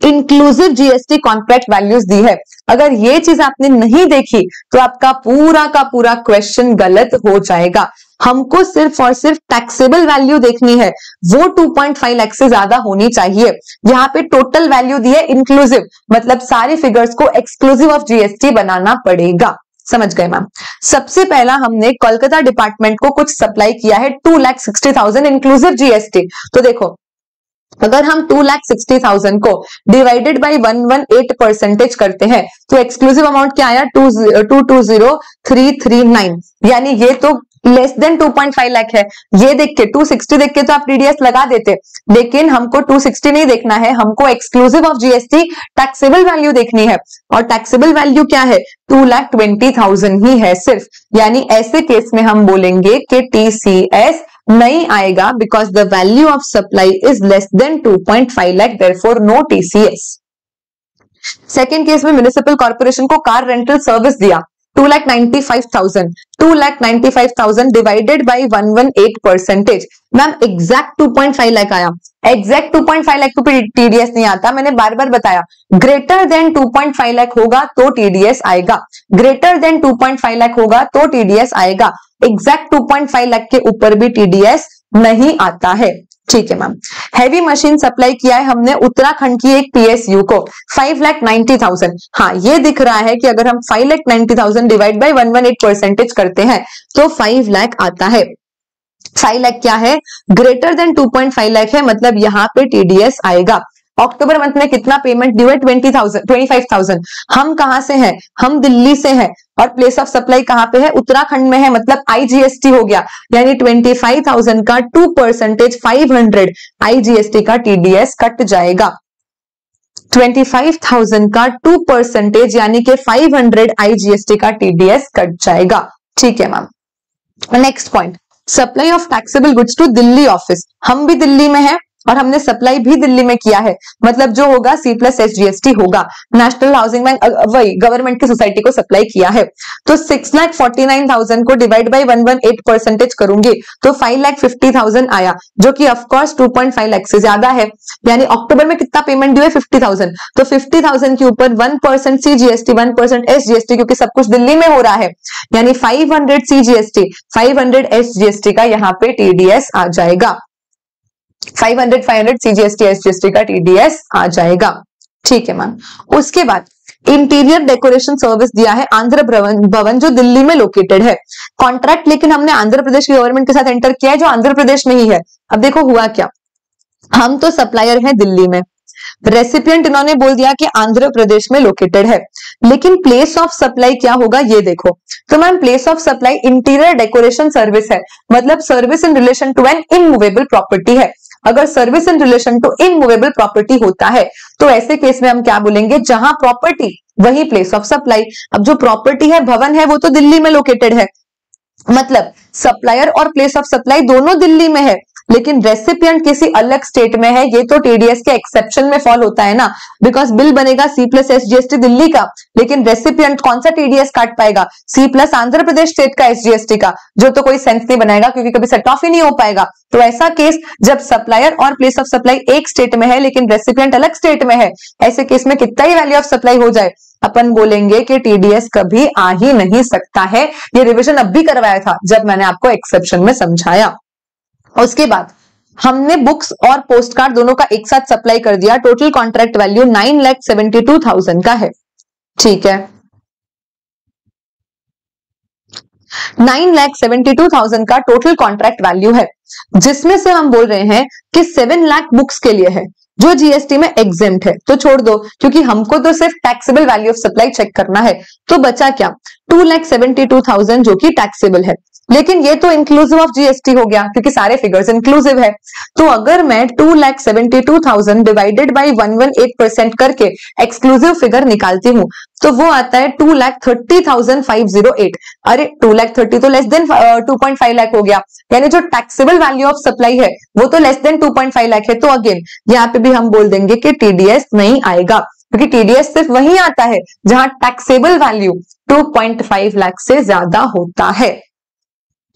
इंक्लूसिव जीएसटी कॉन्ट्रैक्ट वैल्यूज दी है। अगर ये चीज आपने नहीं देखी तो आपका पूरा का पूरा क्वेश्चन गलत हो जाएगा। हमको सिर्फ और सिर्फ टैक्सेबल वैल्यू देखनी है, वो 2.5 लाख से ज्यादा होनी चाहिए। यहाँ पे टोटल वैल्यू दी है इंक्लूसिव, मतलब सारे फिगर्स को एक्सक्लूसिव ऑफ जीएसटी बनाना पड़ेगा। समझ गए मैम? सबसे पहला हमने कोलकाता डिपार्टमेंट को कुछ सप्लाई किया है 2,60,000 इंक्लूसिव जीएसटी। तो देखो अगर हम 2,60,000 को डिवाइडेड बाई 118% करते हैं तो एक्सक्लूसिव अमाउंट क्या आया 2,20,339, यानी ये तो लेस देन 2.5 लाख है। ये देख के 260 देख के तो आप टीडीएस लगा देते, लेकिन हमको 260 नहीं देखना है, हमको exclusive of GST taxable value देखनी है। और टैक्सेबल वैल्यू क्या है 2,20,000 ही है सिर्फ, यानी ऐसे केस में हम बोलेंगे कि टीसीएस नहीं आएगा because the value of supply is less than 2.5 lakh, therefore no TCS. Second case में म्युनिसिपल कॉर्पोरेशन को कार रेंटल सर्विस दिया 2,95,000 divided by 118%। Ma'am exact 2.5 lakh आया, एग्जैक्ट 2.5 लाख पे टीडीएस नहीं आता। मैंने बार बार बताया ग्रेटर देन 2.5 लाख होगा तो टीडीएस आएगा, ग्रेटर देन 2.5 लाख होगा तो टीडीएस आएगा। एग्जैक्ट 2.5 लाख के ऊपर भी टीडीएस नहीं आता है। ठीक है मैम। हैवी मशीन सप्लाई किया है हमने उत्तराखंड की एक पीएसयू को 5,90,000। हाँ ये दिख रहा है कि अगर हम 5,90,000 डिवाइड बाई 118% करते हैं तो 5 लाख आता है। 5 लाख क्या है ग्रेटर देन 2.5 लाख है, मतलब यहाँ पे टीडीएस आएगा। अक्टूबर मंथ में कितना पेमेंट ड्यू है 25,000। हम कहां से हैं, हम दिल्ली से हैं और प्लेस ऑफ सप्लाई कहां पे है उत्तराखंड में है, मतलब आईजीएसटी हो गया, यानी 25,000 का 2% 500 आईजीएसटी का टीडीएस कट जाएगा। 25,000 का 2% यानी कि 500 आईजीएसटी का टीडीएस कट जाएगा। ठीक है ma'am. Next point, supply of taxable goods to Delhi office. हम भी दिल्ली में हैं और हमने सप्लाई भी दिल्ली में किया है, मतलब जो होगा C+SGST होगा। नेशनल हाउसिंग बैंक वही गवर्नमेंट की सोसाइटी को सप्लाई किया है। तो 6,49,000 को डिवाइड बाई 118% करूंगी तो 5,50,000 आया, जो कि ऑफकोर्स 2.5 लाख से ज्यादा है। यानी अक्टूबर में कितना पेमेंट ड्यू है 50,000, तो 50,000 के ऊपर 1% CGST 1% SGST, क्योंकि सब कुछ दिल्ली में हो रहा है, यानी 500 CGST 500 SGST का यहाँ पे टीडीएस आ जाएगा। 500 CGST SGST का टीडीएस आ जाएगा। ठीक है मैम। उसके बाद इंटीरियर डेकोरेशन सर्विस दिया है आंध्र भवन जो दिल्ली में लोकेटेड है। कॉन्ट्रैक्ट लेकिन हमने आंध्र प्रदेश की गवर्नमेंट के साथ एंटर किया है जो आंध्र प्रदेश में ही है। अब देखो हुआ क्या, हम तो सप्लायर हैं दिल्ली में, रेसिपिएंट इन्होंने बोल दिया कि आंध्र प्रदेश में लोकेटेड है, लेकिन प्लेस ऑफ सप्लाई क्या होगा ये देखो। तो ma'am place of supply interior decoration service है, मतलब service in relation to an immovable property है। अगर service in relation to immovable property होता है तो ऐसे केस में हम क्या बोलेंगे, जहां प्रॉपर्टी वही प्लेस ऑफ सप्लाई। अब जो प्रॉपर्टी है भवन है वो तो दिल्ली में लोकेटेड है, मतलब सप्लायर और प्लेस ऑफ सप्लाई दोनों दिल्ली में है, लेकिन रेसिपिएंट किसी अलग स्टेट में है। ये तो टीडीएस के एक्सेप्शन में फॉल होता है ना, बिकॉज बिल बनेगा C+SGST दिल्ली का, लेकिन रेसिपिएंट कौन सा टीडीएस काट पाएगा, C+ आंध्र प्रदेश स्टेट का SGST का, जो तो कोई सेंस नहीं बनाएगा क्योंकि कभी सेट ऑफ ही नहीं हो पाएगा। तो ऐसा केस जब सप्लायर और प्लेस ऑफ सप्लाई एक स्टेट में है लेकिन रेसिपिएंट अलग स्टेट में है, ऐसे केस में कितना ही वैल्यू ऑफ सप्लाई हो जाए अपन बोलेंगे कि टीडीएस कभी आ ही नहीं सकता है। ये रिविजन अब भी करवाया था जब मैंने आपको एक्सेप्शन में समझाया। उसके बाद हमने बुक्स और पोस्ट कार्ड दोनों का एक साथ सप्लाई कर दिया। टोटल कॉन्ट्रैक्ट वैल्यू 9,72,000 का है। ठीक है, 9,72,000 का टोटल कॉन्ट्रैक्ट वैल्यू है, जिसमें से हम बोल रहे हैं कि 7 लाख बुक्स के लिए है जो जीएसटी में एग्जेम्प्ट है, तो छोड़ दो क्योंकि हमको तो सिर्फ taxable value of supply check करना है। तो बचा क्या 2,72,000 जो कि टैक्सेबल है, लेकिन ये तो इंक्लूसिव ऑफ जीएसटी हो गया क्योंकि सारे फिगर्स इंक्लूसिव है। तो अगर मैं 2,72,000 डिवाइडेड बाई 118% करके एक्सक्लूसिव फिगर निकालती हूं तो वो आता है 2,30,508। अरे 2,30,000 तो लेस देन 2.5 लाख हो गया, यानी जो टैक्सेबल वैल्यू ऑफ सप्लाई है वो तो लेस देन 2.5 लाख है। तो अगेन यहाँ पे भी हम बोल देंगे कि टीडीएस नहीं आएगा, क्योंकि टीडीएस सिर्फ वही आता है जहां टैक्सेबल वैल्यू 2.5 लाख से ज्यादा होता है।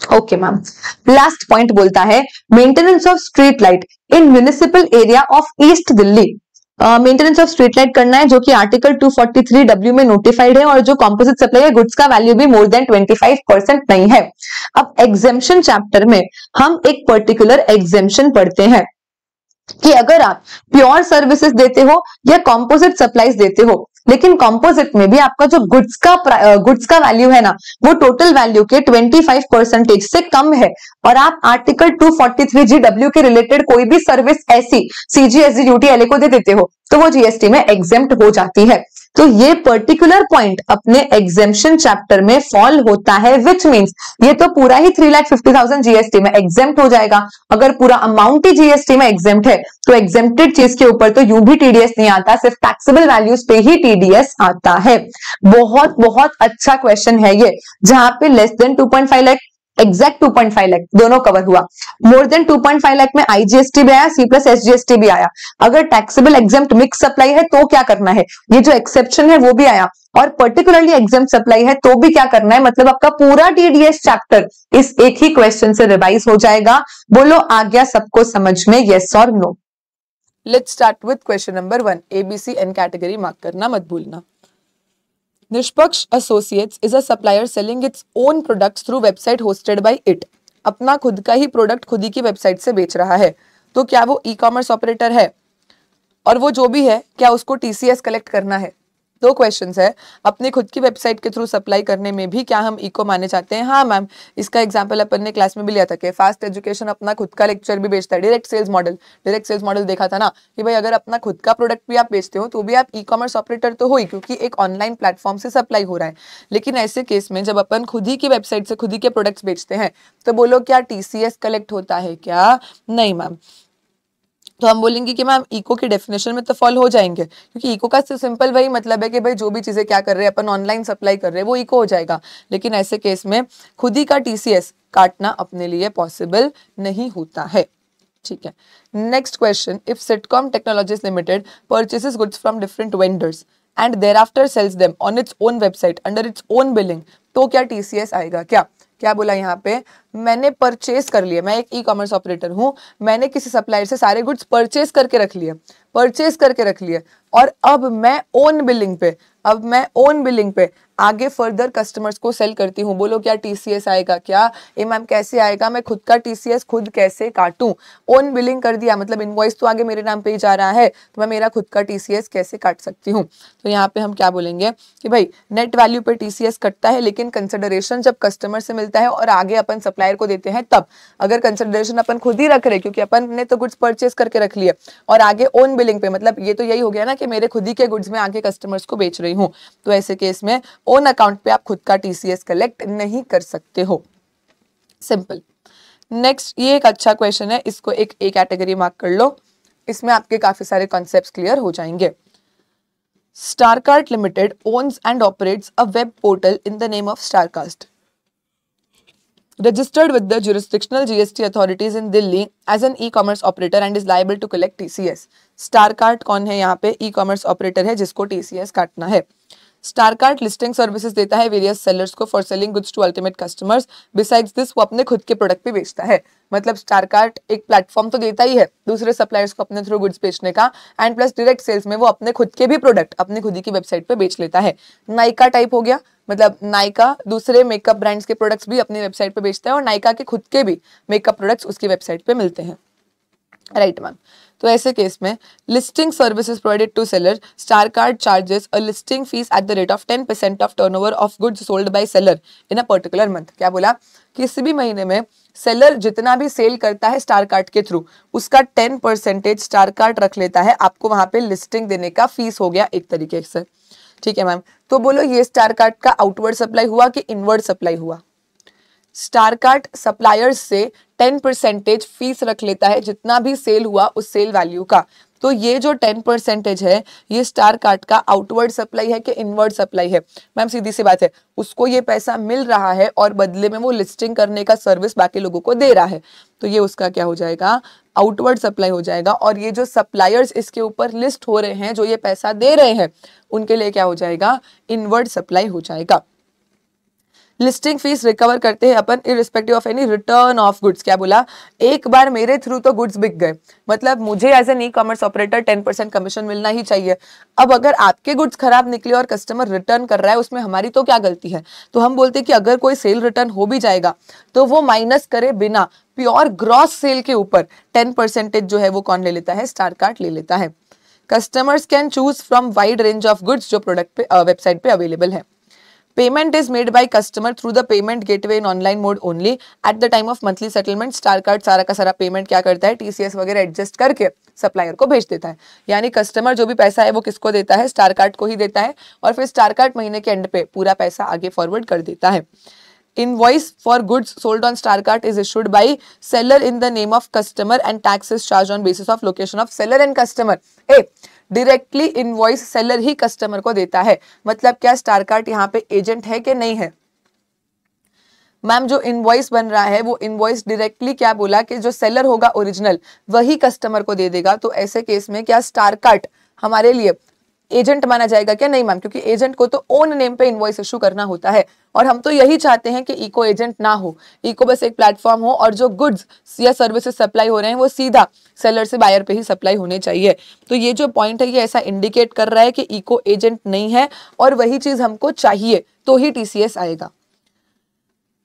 ओके मैम, लास्ट पॉइंट बोलता है maintenance of street light in municipal area of east Delhi. Maintenance of street light करना है, जो कि आर्टिकल 243W में नोटिफाइड है, और जो कॉम्पोजिट सप्लाई है गुड्स का वैल्यू भी मोर देन 25% नहीं है। अब एग्जेम्पशन चैप्टर में हम एक पर्टिकुलर एग्जेम्पशन पढ़ते हैं कि अगर आप प्योर सर्विसेज देते हो या कॉम्पोजिट सप्लाईज देते हो, लेकिन कॉम्पोजिट में भी आपका जो गुड्स का वैल्यू है ना, वो टोटल वैल्यू के 25% से कम है, और आप आर्टिकल 243GW के रिलेटेड कोई भी सर्विस ऐसी CGST ड्यूटी एलए को दे देते हो, तो वो जीएसटी में एग्जेम्प्ट हो जाती है। तो ये पर्टिकुलर पॉइंट अपने एग्जेम्पशन चैप्टर में फॉल होता है, विच मींस ये तो पूरा ही 3,50,000 जीएसटी में एग्जेम्प्ट हो जाएगा। अगर पूरा अमाउंट ही जीएसटी में एग्जेम्प्ट है, तो एग्जेम्प्टेड चीज के ऊपर तो यूं भी टीडीएस नहीं आता, सिर्फ टैक्सेबल वैल्यूज पे ही टीडीएस आता है। बहुत बहुत अच्छा क्वेश्चन है ये, जहां पे less than 2.5 lakh, exact 2.5 lakh दोनों कवर हुआ, मोर देन 2.5 लाख में आईजीएसटी भी आया, सी प्लस एसजीएसटी भी आया। अगर टैक्सेबल एग्जेम्प्ट मिक्स सप्लाई है तो क्या करना है, ये जो एक्सेप्शन है वो भी आया, और पर्टिकुलरली एग्जेम्प्ट सप्लाई है तो भी क्या करना है, मतलब आपका पूरा टीडीएस चैप्टर इस एक ही क्वेश्चन से रिवाइज हो जाएगा। बोलो आ गया सबको समझ में, यस और no? Let's start with question number 1, ABC एन कैटेगरी मार्क करना मत भूलना। Nishpaksh associates is a supplier selling its own products through website hosted by it. अपना खुद का ही प्रोडक्ट खुद ही की वेबसाइट से बेच रहा है, तो क्या वो ई कॉमर्स ऑपरेटर है? और वो जो भी है, क्या उसको टीसीएस कलेक्ट करना है? दो क्वेश्चंस है। अपने खुद की वेबसाइट के थ्रू सप्लाई करने में भी क्या हम इको माने जाते हैं? हाँ मैम, इसका एग्जांपल अपन ने क्लास में भी लिया था कि फास्ट एजुकेशन अपना खुद का लेक्चर भी बेचता है। डायरेक्ट सेल्स मॉडल देखा था ना कि भाई अगर अपना खुद का प्रोडक्ट भी आप बेचते हो तो भी आप ई कॉमर्स ऑपरेटर तो हो ही, क्योंकि एक ऑनलाइन प्लेटफॉर्म से सप्लाई हो रहा है। लेकिन ऐसे केस में जब अपन खुद ही की वेबसाइट से खुद ही के प्रोडक्ट्स बेचते हैं, तो बोलो क्या टीसीएस कलेक्ट होता है क्या? नहीं मैम। तो हम बोलेंगे कि मैम इको की डेफिनेशन में तो फॉल हो जाएंगे, क्योंकि इको का सिंपल वही मतलब है कि भाई जो भी चीजें क्या कर रहे हैं अपन ऑनलाइन सप्लाई कर रहे हैं वो इको हो जाएगा। लेकिन ऐसे केस में खुद ही का टीसीएस काटना अपने लिए पॉसिबल नहीं होता है। ठीक है, next question, if Sitcom Technologies Limited purchases goods from different vendors and thereafter sells them on its own website under its own billing, तो क्या टीसीएस आएगा? क्या बोला यहाँ पे? मैंने परचेस कर लिया, मैं एक ई कॉमर्स ऑपरेटर हूं, मैंने किसी सप्लायर से सारे गुड्स परचेस करके रख लिए, और अब मैं ओन बिलिंग पे आगे फर्दर कस्टमर्स को सेल करती हूँ। बोलो क्या टीसीएस आएगा? क्या ए मैम कैसे आएगा? मैं खुद का टीसीएस खुद कैसे काटूं? ओन बिलिंग कर दिया मतलब इनवॉइस तो आगे मेरे नाम पे ही जा रहा है, तो मैं मेरा खुद का टीसीएस कैसे काट सकती हूँ? तो यहाँ पे हम क्या बोलेंगे कि भाई नेट वैल्यू पे टीसीएस कटता है, लेकिन कंसिडरेशन जब कस्टमर से मिलता है और आगे अपन सप्लायर को देते हैं तब। अगर कंसिडरेशन अपन खुद ही रख रहे क्योंकि अपन ने तो गुड्स परचेस करके रख लिए, और आगे ओन बिलिंग पे मतलब ये तो यही हो गया ना कि मेरे खुद ही के गुड्स में आगे कस्टमर्स को बेच रही हूँ, तो ऐसे केस में ओन अकाउंट पे आप खुद का टीसीएस कलेक्ट नहीं कर सकते हो। सिंपल। नेक्स्ट, ये एक अच्छा क्वेश्चन है, इसको एक ए कैटेगरी मार्क कर लो, इसमें आपके काफी सारे कॉन्सेप्ट्स क्लियर हो जाएंगे। Star cast limited owns and operates a web portal in the name of Starcast, registered with the jurisdictional GST authorities in Delhi as an e-commerce operator and is liable to collect TCS. Starcast कौन है? यहाँ पे e-commerce operator है जिसको TCS काटना है। Star cast listing services देता है वेरियस सेलर्स को for selling goods to ultimate customers. Besides this वो अपने खुद के प्रोडक्ट भी बेचता है, मतलब स्टारकास्ट एक प्लेटफॉर्म तो देता ही है दूसरे सप्लायर्स को अपने थ्रू गुड्स बेचने का, एंड प्लस डायरेक्ट सेल्स में वो अपने खुद के भी प्रोडक्ट अपने खुद ही की वेबसाइट पे बेच लेता है। नाइका टाइप हो गया, मतलब नाइका दूसरे मेकअप ब्रांड्स के प्रोडक्ट्स भी अपनी वेबसाइट पे बेचता है और नाइका के खुद के भी मेकअप प्रोडक्ट्स उसकी वेबसाइट पे मिलते हैं। Right ma'am. तो ऐसे केस में listing services provided to seller, Starcast charges a listing fee at the rate of 10% of turnover of goods sold by seller in a particular month. क्या बोला? किसी भी महीने में सेलर जितना भी सेल करता है स्टारकास्ट के थ्रू उसका 10% स्टारकास्ट रख लेता है, आपको वहां पे लिस्टिंग देने का फीस हो गया एक तरीके से। ठीक है मैम। तो बोलो ये स्टारकास्ट का आउटवर्ड सप्लाई हुआ कि इनवर्ड सप्लाई हुआ? स्टारकास्ट सप्लायर्स से 10% फीस रख लेता है जितना भी सेल हुआ उस सेल वैल्यू का। तो ये जो 10% है ये स्टारकास्ट का आउटवर्ड सप्लाई है कि इनवर्ड सप्लाई है? मैम सीधी सी बात है, उसको ये पैसा मिल रहा है और बदले में वो लिस्टिंग करने का सर्विस बाकी लोगों को दे रहा है, तो ये उसका क्या हो जाएगा? आउटवर्ड सप्लाई हो जाएगा। और ये जो सप्लायर्स इसके ऊपर लिस्ट हो रहे हैं जो ये पैसा दे रहे हैं उनके लिए क्या हो जाएगा? इनवर्ड सप्लाई हो जाएगा। लिस्टिंग फीस रिकवर करते हैं अपन irrespective of any return of goods. क्या बोला, एक बार मेरे थ्रू तो गुड्स बिक गए, मतलब मुझे as an e commerce operator 10% commission मिलना ही चाहिए। अब अगर आपके गुड्स खराब निकले और कस्टमर रिटर्न कर रहा है, उसमें हमारी तो क्या गलती है। तो हम बोलते हैं कि अगर कोई सेल रिटर्न हो भी जाएगा तो वो माइनस करे बिना प्योर ग्रॉस सेल के ऊपर 10% जो है वो कौन ले लेता है, स्टार कार्ट ले लेता है। Customers can choose from wide range of goods जो प्रोडक्ट पे वेबसाइट पे अवेलेबल है। Payment is made by customer through the payment gateway in online mode only at the time of monthly settlement. Star card सारा का सारा payment क्या करता है, टीसीएस वगैरह एडजस्ट करके सप्लायर को भेज देता है। यानी कस्टमर जो भी पैसा है वो किसको देता है, स्टार कार्ड को ही देता है, और फिर स्टार कार्ड महीने के एंड पे पूरा पैसा आगे फॉरवर्ड कर देता है। Invoice for goods sold on StarCart is issued by seller in the name of customer and tax is charged on basis of location of seller and customer। Directly invoice seller he customer को देता है। मतलब क्या star cart यहाँ पे agent है कि नहीं है। मैम जो इनवॉइस बन रहा है वो इनवॉइस डायरेक्टली क्या बोला कि जो सेलर होगा ओरिजिनल वही कस्टमर को दे देगा। तो ऐसे केस में क्या स्टार कार्ट हमारे लिए एजेंट माना जाएगा क्या, नहीं मैम, क्योंकि एजेंट को तो ओन नेम पे इनवॉइस इशू करना होता है और हम तो यही चाहते हैं कि इको एजेंट ना हो, इको बस एक प्लेटफॉर्म हो और जो गुड्स या सर्विसेज सप्लाई हो रहे हैं वो सीधा सेलर से बायर पे ही सप्लाई होने चाहिए। तो ये जो पॉइंट है ये ऐसा इंडिकेट कर रहा है कि इको एजेंट नहीं है और वही चीज हमको चाहिए तो ही टीसीएस आएगा।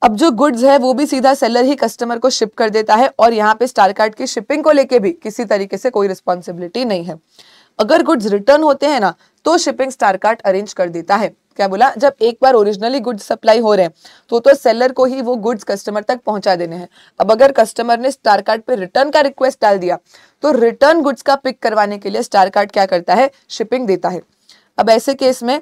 अब जो गुड्स है वो भी सीधा सेलर ही कस्टमर को शिप कर देता है और यहाँ पे स्टार कार्ट की शिपिंग को लेके भी किसी तरीके से कोई रिस्पॉन्सिबिलिटी नहीं है। अगर गुड्स रिटर्न होते हैं ना तो शिपिंग स्टार कार्ट अरेंज कर देता है। क्या बोला, जब एक बार ओरिजिनली गुड्स सप्लाई हो रहे हैं तो सेलर को ही वो गुड्स कस्टमर तक पहुंचा देने हैं। अब अगर कस्टमर ने स्टार कार्ट पे रिटर्न का रिक्वेस्ट डाल दिया तो रिटर्न गुड्स का पिक करवाने के लिए स्टार कार्ट क्या करता है, शिपिंग देता है। अब ऐसे केस में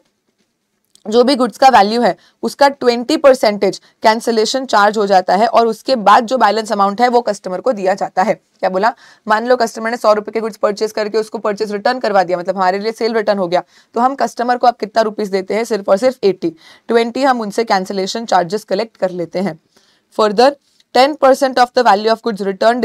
जो भी गुड्स का वैल्यू है उसका 20% कैंसिलेशन चार्ज हो जाता है और उसके बाद जो बैलेंस अमाउंट है वो कस्टमर को दिया जाता है। क्या बोला, मान लो कस्टमर ने 100 रुपए के गुड्स परचेस करके उसको परचेस रिटर्न करवा दिया, मतलब हमारे लिए सेल रिटर्न हो गया, तो हम कस्टमर को आप कितना रुपीस देते हैं, सिर्फ और सिर्फ 80। हम उनसे कैंसिलेशन चार्जेस कलेक्ट कर लेते हैं। Further 10% of the value of goods return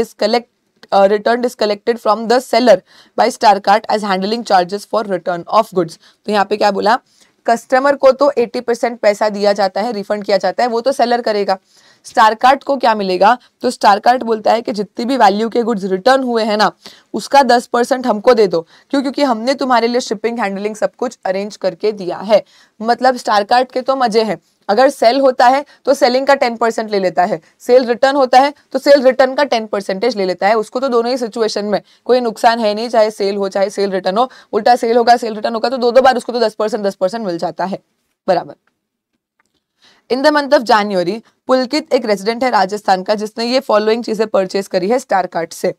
is collected from the seller by StarCart as handling charges for return of goods। तो यहाँ पे क्या बोला, कस्टमर को तो 80% पैसा दिया जाता है, रिफंड किया जाता है, वो तो सेलर करेगा। स्टार कार्ट को क्या मिलेगा, तो स्टार कार्ट बोलता है कि जितनी भी वैल्यू के गुड्स रिटर्न हुए हैं ना उसका 10% हमको दे दो, क्यों, क्योंकि हमने तुम्हारे लिए शिपिंग हैंडलिंग सब कुछ अरेंज करके दिया है। मतलब स्टार कार्ट के तो मजे हैं, अगर सेल होता है तो सेलिंग का 10% ले लेता है, सेल रिटर्न होता है तो सेल रिटर्न का 10% ले लेता है। उसको तो दोनों ही सिचुएशन में कोई नुकसान है नहीं, चाहे सेल हो चाहे सेल रिटर्न हो। उल्टा सेल होगा सेल रिटर्न होगा तो दो बार उसको तो 10% मिल जाता है बराबर। In the month of January Pulkit एक रेजिडेंट है राजस्थान का जिसने ये फॉलोइंग चीजें परचेस करी है स्टार कार्ट से।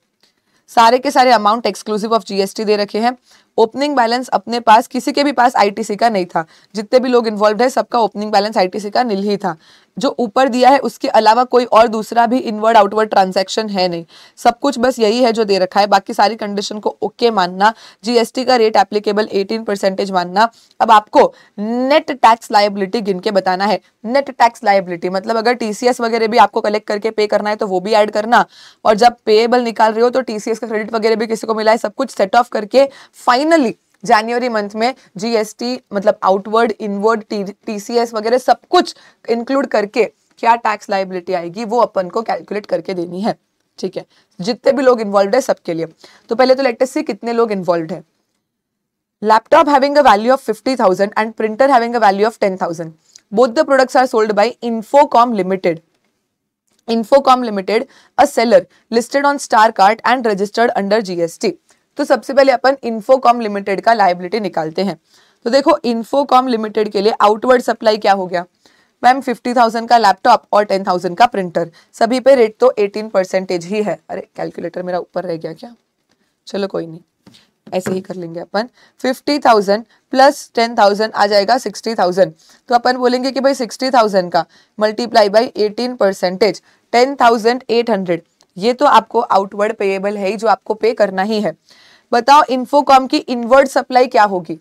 सारे के सारे अमाउंट एक्सक्लूसिव ऑफ जीएसटी दे रखे हैं। ओपनिंग बैलेंस अपने पास किसी के भी पास आईटीसी का नहीं था, जितने भी लोग इन्वॉल्व है सबका ओपनिंग बैलेंस आईटीसी का नील ही था। जो ऊपर दिया है उसके अलावा कोई और दूसरा भी इनवर्ड आउटवर्ड ट्रांजैक्शन है नहीं, सब कुछ बस यही है जो दे रखा है। बाकी सारी कंडीशन को ओके मानना, जीएसटी का रेट एप्लीकेबल 18% मानना। अब आपको नेट टैक्स लायबिलिटी गिन के बताना है। नेट टैक्स लायबिलिटी मतलब अगर टीसीएस वगैरह भी आपको कलेक्ट करके पे करना है तो वो भी ऐड करना, और जब पेएबल निकाल रहे हो तो टीसीएस का क्रेडिट वगैरह भी किसी को मिला है, सब कुछ सेट ऑफ करके फाइनली जनवरी मंथ में जीएसटी मतलब आउटवर्ड इनवर्ड टीसीएस वगैरह सब कुछ इंक्लूड करके क्या टैक्स लायबिलिटी आएगी वो अपन को कैलकुलेट करके देनी है। ठीक है, जितने भी लोग इन्वॉल्व है सबके लिए। तो पहले तो लेट अस सी कितने लोग इन्वॉल्व है। Laptop having a value of 50,000 and printer having a value of 10,000। Both the products are sold by Infocom Limited. Infocom Limited, a seller listed on StarCart and registered under GST। तो सबसे पहले अपन Infocom Limited का liability निकालते हैं। तो देखो Infocom Limited के लिए आउटवर्ड सप्लाई क्या हो गया मैम, 50,000 का लैपटॉप और 10,000 का प्रिंटर, सभी पे रेट तो 18% ही है। अरे कैलकुलेटर मेरा ऊपर रह गया क्या, चलो कोई नहीं, ऐसे ही कर लेंगे अपन। 50,000 प्लस 10,000 आ जाएगा 60,000। तो अपन बोलेंगे कि भाई 60,000 का मल्टीप्लाई बाई 18%, 10,800, ये तो आपको आउटवर्ड पेएबल है ही, जो आपको पे करना ही है। बताओ इन्फोकॉम की इनवर्ड सप्लाई क्या होगी,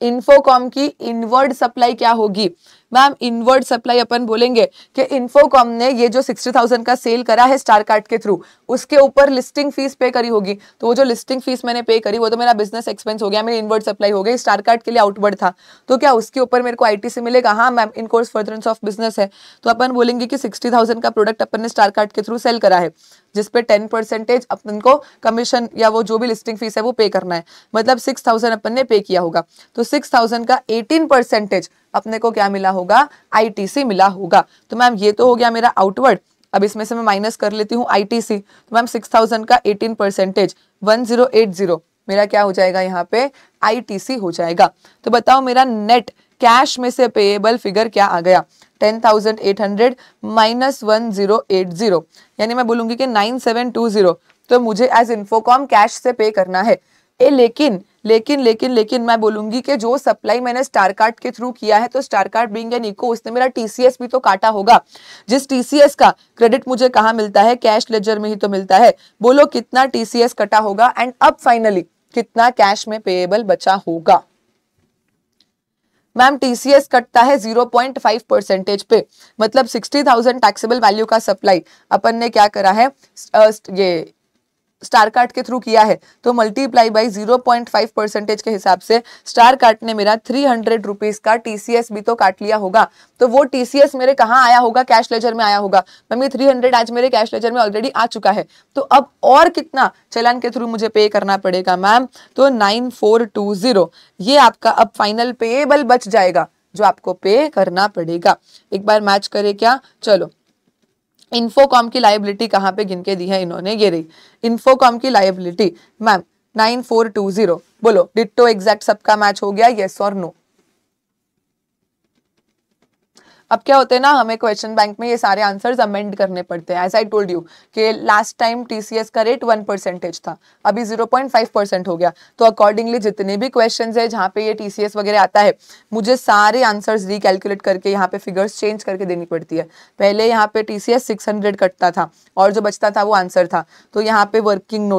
इन्फोकॉम की इनवर्ड सप्लाई क्या होगी। मैम इनवर्ड सप्लाई अपन बोलेंगे कि इन्फोकॉम ने ये जो 60,000 का सेल करा है स्टार कार्ड के थ्रू, उसके ऊपर लिस्टिंग फीस पे करी होगी, तो वो जो लिस्टिंग फीस मैंने पे करी वो तो मेरा बिजनेस एक्सपेंस हो गया, मेरी इनवर्ड सप्लाई हो गई, स्टार कार्ड के लिए आउटवर्ड था, तो क्या उसके ऊपर मेरे को आईटीसी मिलेगा? हाँ ma'am, in course furtherance of business है, तो अपन बोलेंगे कि 60,000 का प्रोडक्ट अपन ने स्टार कार्ड के थ्रू सेल करा है, जिसपे 10% अपन को कमीशन या वो जो भी लिस्टिंग फीस है वो पे करना है, मतलब 6,000 अपन ने पे किया होगा, तो 6,000 का 18% अपने को क्या मिला होगा? आईटीसी मिला होगा। तो मैम ये तो हो गया मेरा आउटवर्ड, अब इसमें से मैं माइनस कर लेती हूँ आईटीसी, तो मैम 6,000 का 18% 1080 मेरा क्या हो जाएगा? यहाँ पे आईटीसी हो जाएगा। तो बताओ मेरा नेट कैश में से पेएबल फिगर क्या आ गया? 10,800 माइनस 1080, यानी मैं बोलूंगी कि 9720, तो मुझे एज इन्फोकॉम कैश से पे करना है। लेकिन लेकिन लेकिन लेकिन मैं बोलूंगी कि जो सप्लाई मैंने स्टार कार्ड के थ्रू किया है, तो Star card being an ECO, उसने मेरा टीसीएस भी तो काटा होगा, जिस टीसीएस का क्रेडिट मुझे कहाँ मिलता है? कैश लेजर में ही तो मिलता है। बोलो कितना टीसीएस कटा होगा, एंड अब फाइनली कितना कैश में पेएबल बचा होगा? मैम टीसीएस कटता है 0.5% पे, मतलब 60,000 टैक्सेबल वैल्यू का सप्लाई अपन ने क्या करा है? ये स्टार कार्ड के थ्रू किया है, तो मल्टीप्लाई बाई 0.5% के हिसाब से स्टार कार्ड ने मेरा 300 रुपीज का टीसीएस भी तो काट लिया होगा। तो वो टीसीएस मेरे कहाँ आया होगा? कैश लेजर में आया होगा। मैम ये 300 आज मेरे कैश लेजर में ऑलरेडी आ चुका है, तो अब और कितना चलान के थ्रू मुझे पे करना पड़ेगा मैम? तो 9420 ये आपका अब फाइनल पेएबल बच जाएगा, जो आपको पे करना पड़ेगा। एक बार मैच करे क्या? चलो, इन्फोकॉम की लायबिलिटी कहाँ पे गिन के दी है इन्होंने? ये रही इन्फोकॉम की लायबिलिटी मैम 9420। बोलो डिट्टो एग्जैक्ट सबका मैच हो गया, येस और नो? अब क्या होते हैं ना, हमें क्वेश्चन बैंक में ये सारे आंसर्स अमेंड करने पड़ते हैं। एज आई टोल्ड यू कि लास्ट टाइम टीसीएस का रेट 1% था, अभी 0.5% हो गया, तो अकॉर्डिंगली जितने भी क्वेश्चंस है जहाँ पे ये टीसीएस वगैरह आता है, मुझे सारे आंसर्स रिकैलकुलेट करके यहाँ पे फिगर्स चेंज करके देनी पड़ती है। पहले यहाँ पे टीसीएस 600 कटता था और जो बचता था वो आंसर था, तो यहाँ पे वर्किंग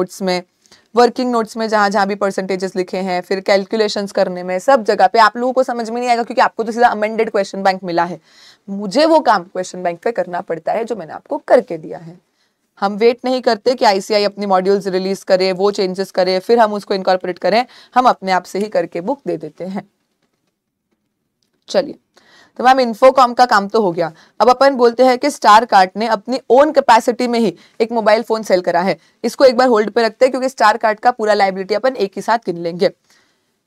नोट्स में जहां भी परसेंटेजेस लिखे हैं, फिर कैलकुलेशंस करने में, सब जगह पे आप लोगों को समझ में नहीं आएगा, क्योंकि आपको तो सीधा अमेंडेड क्वेश्चन बैंक मिला है। मुझे वो काम क्वेश्चन बैंक पे करना पड़ता है जो मैंने आपको करके दिया है। हम वेट नहीं करते कि आईसीआई अपनी मॉड्यूल्स रिलीज करे, वो चेंजेस करे, फिर हम उसको इनकॉर्पोरेट करें, हम अपने आप से ही करके बुक दे देते हैं। चलिए, तो मैम इन्फोकॉम का काम तो हो गया। अब अपन बोलते हैं कि स्टार कार्ड ने अपनी ओन कैपेसिटी में ही एक मोबाइल फोन सेल करा है। इसको एक बार होल्ड पे रखते हैं, क्योंकि स्टार कार्ड का पूरा लायबिलिटी अपन एक ही साथ गिन लेंगे।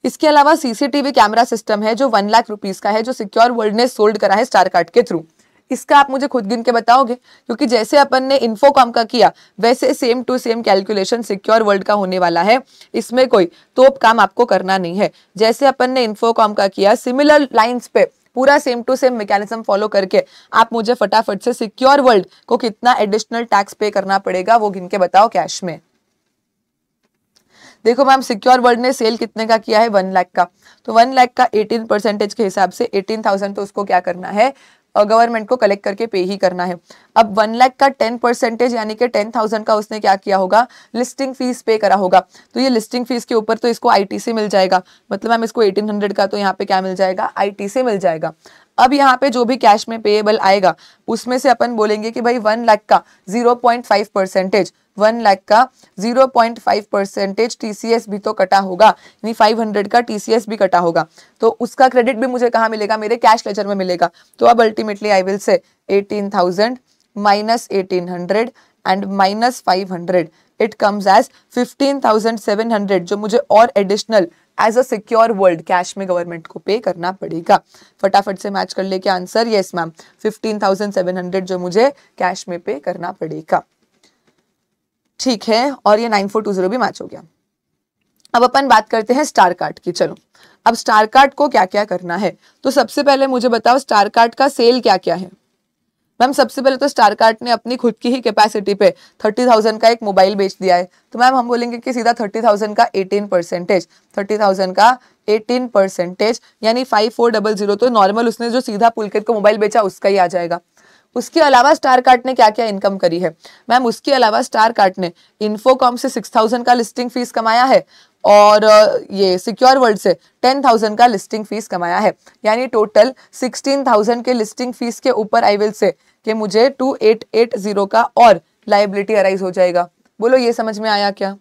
इसके अलावा सीसीटीवी कैमरा सिस्टम है जो 1 लाख रुपीस का है, जो सिक्योर वर्ल्ड ने सोल्ड करा है स्टार कार्ड के थ्रू। इसका आप मुझे खुद गिन के बताओगे, क्योंकि जैसे अपन ने इन्फोकॉम का किया वैसे same to same calculation Secure World का होने वाला है। इसमें कोई तोप काम आपको करना नहीं है। जैसे अपन ने इन्फोकॉम का किया, सिमिलर लाइंस पे पूरा same to same mechanism follow करके आप मुझे फटाफट से सिक्योर वर्ल्ड को कितना एडिशनल टैक्स पे करना पड़ेगा वो गिन के बताओ कैश में। देखो मैम, सिक्योर वर्ल्ड ने सेल कितने का किया है? 1 लाख का, तो 1 लाख का 18% के हिसाब से 18,000 तो उसको क्या करना है? गवर्नमेंट को कलेक्ट करके पे ही करना है। अब 1 लाख का 10% यानी कि 10,000 का उसने क्या किया होगा? लिस्टिंग फीस पे करा होगा। तो ये लिस्टिंग फीस के ऊपर तो इसको आईटीसी मिल जाएगा, मतलब मैम इसको 1800 का तो यहाँ पे क्या मिल जाएगा? आईटीसी मिल जाएगा। अब यहाँ पे जो भी कैश में पेएबल आएगा उसमें से अपन बोलेंगे कि भाई 1 लाख का 0.5%, 1 लाख का 0.5% टीसीएस भी तो कटा होगा, यानी 500 का टीसीएस भी कटा होगा, तो उसका क्रेडिट भी मुझे कहाँ मिलेगा? मेरे कैश लेजर में मिलेगा। तो अब ultimately I will say 18,000 minus 1800 and minus 500, it comes as 15,700, जो मुझे और additional as a Secure World cash में गवर्नमेंट को पे करना पड़ेगा। फटाफट से मैच कर ले क्या आंसर? यस मैम, 15,700 जो मुझे कैश में पे करना पड़ेगा। ठीक है, और ये 9420 भी मैच हो गया। अब अपन बात करते हैं स्टार कार्ड की। चलो, अब स्टार कार्ड को क्या क्या करना है, तो सबसे पहले मुझे बताओ स्टार कार्ड का सेल क्या क्या है। मैम सबसे पहले तो स्टार कार्ड ने अपनी खुद की ही कैपेसिटी पे 30,000 का एक मोबाइल बेच दिया है, तो मैम हम बोलेंगे कि सीधा 30,000 का 18%, 30,000 का 18% यानी 5400, तो नॉर्मल उसने जो सीधा पुलकित को मोबाइल बेचा उसका ही आ जाएगा। उसके अलावा स्टार कार्ड ने क्या क्या इनकम करी है? मैम उसके अलावा स्टार कार्ड ने इन्फोकॉम से 6,000 का लिस्टिंग फीस कमाया है, और ये सिक्योर वर्ल्ड से 10,000 का लिस्टिंग फीस कमाया है, यानी टोटल 16,000 के लिस्टिंग फीस के ऊपर आई विल से कि मुझे 2880 का और लायबिलिटी अराइज हो जाएगा। बोलो ये समझ में आया क्या?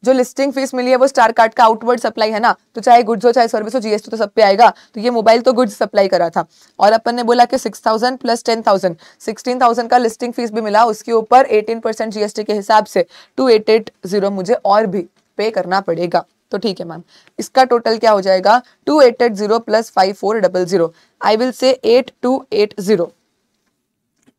जो लिस्टिंग फीस मिली है वो स्टार कार्ड का आउटवर्ड सप्लाई है ना, तो चाहे गुड्स हो चाहे सर्विस हो जीएसटी तो सब पे आएगा। तो ये मोबाइल तो गुड्स सप्लाई करा था और अपन ने बोला कि 6,000 प्लस 10,000 16,000 का लिस्टिंग फीस भी मिला, उसके ऊपर 18% जीएसटी के हिसाब से 2880 मुझे और भी पे करना पड़ेगा। तो ठीक है मैम, इसका टोटल क्या हो जाएगा 2880 प्लस 5400, आई विल से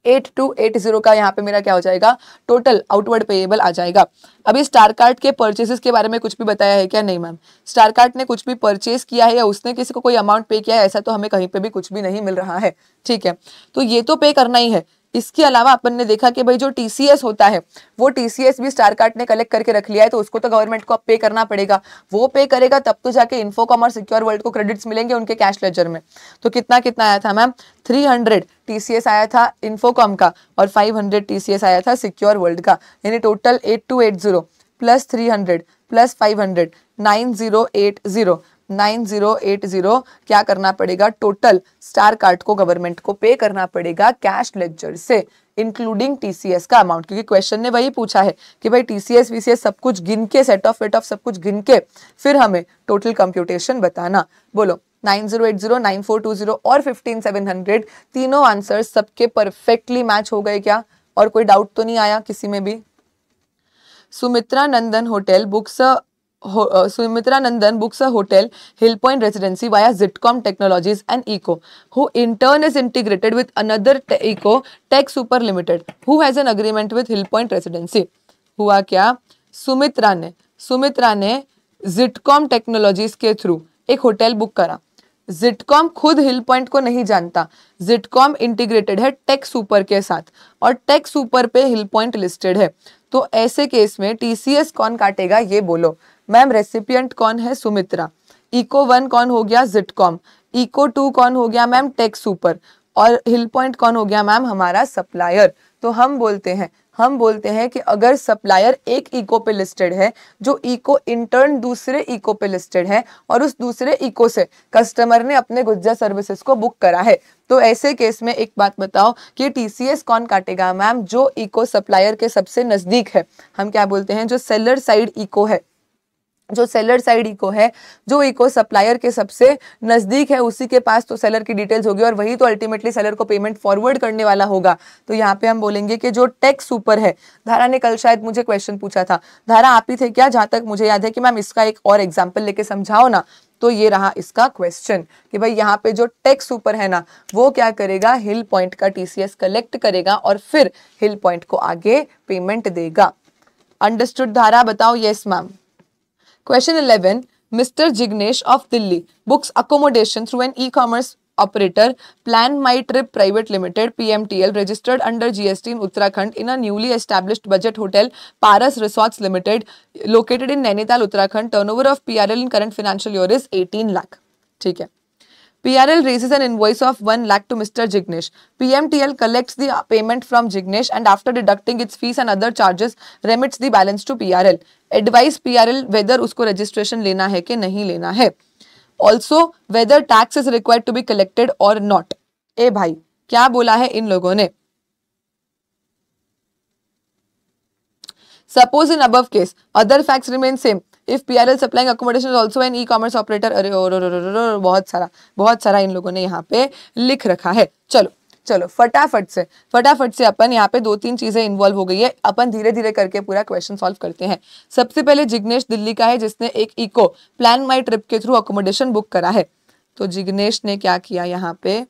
8280 का यहाँ पे मेरा क्या हो जाएगा टोटल आउटवर्ड पेएबल आ जाएगा। अभी स्टार कार्ड के परचेसेस के बारे में कुछ भी बताया है क्या? नहीं मैम, स्टार कार्ड ने कुछ भी परचेस किया है या उसने किसी को कोई अमाउंट पे किया है ऐसा तो हमें कहीं पे भी कुछ भी नहीं मिल रहा है। ठीक है, तो ये तो पे करना ही है। इसके अलावा अपन ने देखा कि भाई जो टीसीएस होता है वो टीसीएस भी स्टार कार्ड ने कलेक्ट करके रख लिया है, तो उसको तो गवर्नमेंट को अब पे करना पड़ेगा। वो पे करेगा तब तो जाके इन्फोकॉम और सिक्योर वर्ल्ड को क्रेडिट्स मिलेंगे उनके कैश लेजर में। तो कितना कितना आया था मैम 300 टीसीएस आया था इन्फोकॉम का और 500 टीसीएस आया था सिक्योर वर्ल्ड का, यानी टोटल 8280 प्लस 300 प्लस 500 9080 क्या करना पड़ेगा टोटल स्टार कार्ड को गवर्नमेंट को पे करना पड़ेगा कैश लेजर से इंक्लूडिंग टीसीएस का अमाउंट, क्योंकि क्वेश्चन ने वही पूछा है कि भाई टीसीएस वीसीएस सब कुछ गिन के सेट ऑफ वेट ऑफ सब कुछ गिन के फिर हमें टोटल कंप्यूटेशन बताना। बोलो 9080 9420 और 15700 तीनों आंसर्स सबके परफेक्टली मैच हो गए क्या? और कोई डाउट तो नहीं आया किसी में भी? सुमित्रा नंदन books a hotel Hill Point Residency via Zitcom Technologies and Eco, who in turn is integrated with another Eco Tech Super Limited, who has an agreement with Hill Point Residency. हुआ क्या? सुमित्रा ने Zitcom Technologies के through एक hotel book करा। जिटकॉम खुद हिल point को नहीं जानता, जिटकॉम इंटीग्रेटेड है टेक सुपर के साथ और टेक सुपर पे हिल पॉइंट लिस्टेड है। तो ऐसे केस में टीसीएस कौन काटेगा ये बोलो? मैम रेसिपिएंट कौन है? सुमित्रा। इको 1 कौन हो गया? जिटकॉम। इको 2 कौन हो गया मैम? Take super. और हिल पॉइंट कौन हो गया मैम? हमारा सप्लायर। तो हम बोलते हैं कि अगर सप्लायर एक इको पे लिस्टेड है, जो इको इंटर्न दूसरे इको पे लिस्टेड है और उस दूसरे इको से कस्टमर ने अपने गुज्जा सर्विसेज को बुक करा है, तो ऐसे केस में एक बात बताओ कि टीसीएस कौन काटेगा मैम? जो इको सप्लायर के सबसे नजदीक है, हम क्या बोलते हैं जो सेलर साइड इको है, जो सेलर साइड इको है, जो इको सप्लायर के सबसे नजदीक है, उसी के पास तो सेलर की डिटेल्स होगी और वही तो अल्टीमेटली सेलर को पेमेंट फॉरवर्ड करने वाला होगा। तो यहाँ पे हम बोलेंगे कि जो टेक सुपर है, धारा ने कल शायद मुझे क्वेश्चन पूछा था, धारा आप ही थे क्या? जहां तक मुझे याद है कि मैम इसका एक और एग्जाम्पल लेके समझाओ ना। तो ये रहा इसका क्वेश्चन कि भाई यहाँ पे जो टेक सुपर है ना, वो क्या करेगा? हिल पॉइंट का टीसीएस कलेक्ट करेगा और फिर हिल पॉइंट को आगे पेमेंट देगा। अंडरस्टूड धारा? बताओ yes ma'am. Question 11. Mr. Jignesh of Delhi books accommodation through an e-commerce operator Plan My Trip Private Limited (PMTL) registered under GST in Uttarakhand in a newly established budget hotel Paras Resorts Limited located in Nainital, Uttarakhand. Turnover of PRL in current financial year is 18 lakh. ठीक है। PRL raises an invoice of 1 lakh to Mr. Jignesh. PMTL collects the payment from Jignesh and after deducting its fees and other charges remits the balance to PRL. Advise PRL whether उसको registration लेना है कि नहीं लेना है. Also whether tax is required to be collected or not. ए भाई क्या बोला है इन लोगों ने? Suppose in above case other facts remain same. If PRL supplying accommodation is also an e-commerce operator. अरे बहुत सारा इन लोगों ने यहाँ पे लिख रखा है। चलो फटाफट से अपन यहाँ पे 2-3 चीजें इन्वॉल्व हो गई है, अपन धीरे धीरे करके पूरा क्वेश्चन सॉल्व करते हैं। सबसे पहले जिग्नेश दिल्ली का है जिसने एक इको प्लान माई ट्रिप के थ्रू अकोमोडेशन बुक करा है। तो जिग्नेश ने क्या किया यहाँ पे?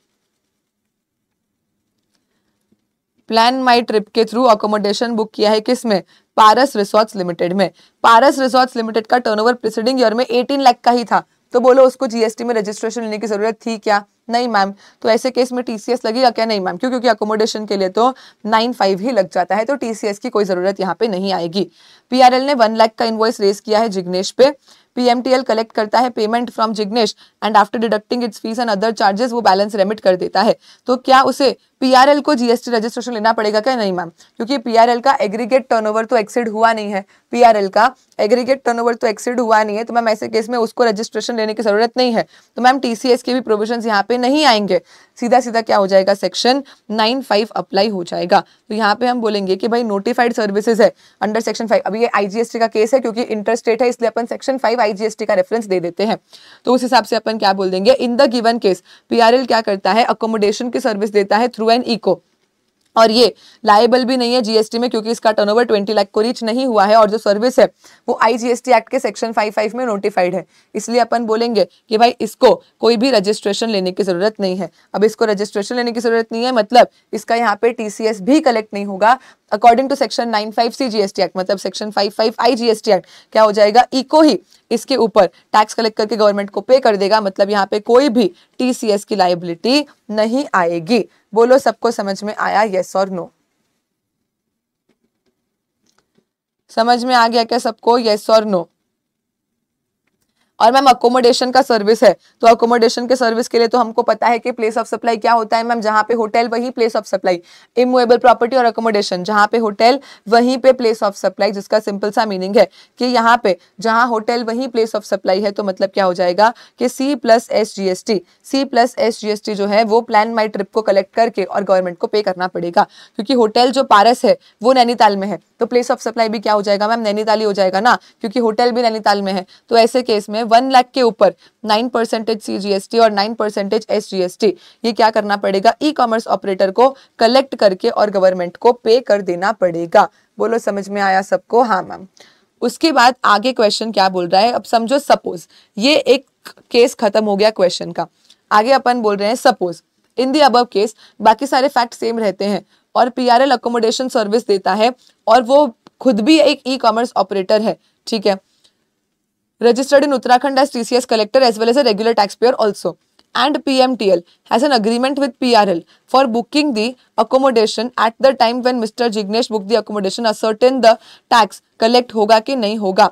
प्लान माई ट्रिप के थ्रू अकोमोडेशन बुक किया है किसमें? पारस रिसोर्ट्स लिमिटेड में। पारस रिसोर्ट्स लिमिटेड का टर्नओवर प्रीसीडिंग ईयर में 18 लाख का ही था, तो बोलो उसको जीएसटी में रजिस्ट्रेशन लेने की जरूरत थी क्या? नहीं मैम। तो ऐसे केस में टीसीएस लगेगा क्या? नहीं मैम, क्योंकि अकोमोडेशन के लिए तो 95 ही लग जाता है, तो टीसीएस की कोई जरूरत यहाँ पे नहीं आएगी। पीआरएल ने 1 लाख का इनवॉइस रेज किया है जिग्नेश पे। पीएमटीएल कलेक्ट करता है payment from Jignesh and after deducting it's fees and other charges वो बैलेंस रेमिट कर देता है। तो क्या उसे पीआरएल को जीएसटी रजिस्ट्रेशन लेना पड़ेगा क्या? नहीं मैम, क्योंकि पीआरएल का एग्रीगेट टर्नओवर तो एक्सीड हुआ नहीं है, पीआरएल का एग्रीगेट टर्नओवर तो एक्सीड हुआ नहीं है, तो मैम ऐसे केस में उसको रजिस्ट्रेशन लेने की जरूरत नहीं है। तो मैम टीसीएस के भी प्रोविजंस यहाँ पे नहीं आएंगे, सीधा सीधा क्या हो जाएगा, सेक्शन 95 अप्लाई हो जाएगा। तो यहाँ पे हम बोलेंगे कि भाई नोटिफाइड सर्विसेज है अंडर सेक्शन 5। अभी ये आईजीएसटी का केस है क्योंकि इंटरस्टेट है, इसलिए अपन सेक्शन 5 आईजीएसटी का रेफरेंस दे देते हैं। तो उस हिसाब से अपन क्या बोल देंगे, in the given case PRL क्या करता है, अकोमोडेशन की सर्विस देता है थ्रू एन इको, और ये लायबल भी नहीं है जीएसटी में क्योंकि इसका टर्नओवर 20 लाख को रीच नहीं हुआ है, और जो सर्विस है वो आईजीएसटी एक्ट के सेक्शन 55 में नोटिफाइड है। इसलिए अपन बोलेंगे कि भाई इसको कोई भी रजिस्ट्रेशन लेने की जरूरत नहीं है। अब इसको रजिस्ट्रेशन लेने की जरूरत नहीं है मतलब इसका यहाँ पे टीसीएस भी कलेक्ट नहीं होगा according to section 95C GST act, मतलब सेक्शन 55I जीएसटी एक्ट क्या हो जाएगा, इको ही इसके ऊपर टैक्स कलेक्ट करके गवर्नमेंट को पे कर देगा, मतलब यहाँ पे कोई भी टीसीएस की लायबिलिटी नहीं आएगी। बोलो सबको समझ में आया, यस और नो? समझ में आ गया क्या सबको, यस और नो? और मैम अकोमोडेशन का सर्विस है, तो अकोमोडेशन के सर्विस के लिए तो हमको पता है कि प्लेस ऑफ सप्लाई क्या होता है मैम, जहां पे होटल वही place of supply. Immovable property और अकोमोडेशन, जहां पे होटल वहीं पे प्लेस ऑफ सप्लाई, जिसका सिंपल सा मीनिंग है कि यहाँ पे जहां होटल वहीं प्लेस ऑफ सप्लाई है, तो मतलब क्या हो जाएगा कि C+S GST, C+S GST जो है वो प्लान माई ट्रिप को कलेक्ट करके और गवर्नमेंट को पे करना पड़ेगा, क्योंकि होटल जो पारस है वो नैनीताल में है, तो प्लेस ऑफ सप्लाई भी क्या हो जाएगा मैम, नैनीताल ही हो जाएगा ना, क्योंकि होटल भी नैनीताल में है। तो ऐसे केस में 1 लाख के ऊपर 9% CGST और 9% SGST ये क्या करना पड़ेगा, ई कॉमर्स ऑपरेटर को कलेक्ट करके और गवर्नमेंट को पे कर देना पड़ेगा। बोलो समझ में आया सबको? हाँ मैम। उसके बाद आगे क्वेश्चन क्या बोल रहा है, अब समझो सपोज ये एक केस खत्म हो गया क्वेश्चन का, आगे अपन बोल रहे हैं suppose in the above case, बाकी सारे फैक्ट सेम रहते हैं, और पीआरएल अकोमोडेशन सर्विस देता है और वो खुद भी एक ई कॉमर्स ऑपरेटर है, ठीक है, registered in Uttarakhand as TCS collector as well as a regular taxpayer also, and PMTL has an agreement with PRL for booking the accommodation at the time when Mr. Jignesh booked the accommodation, ascertain the tax collect होगा कि नहीं होगा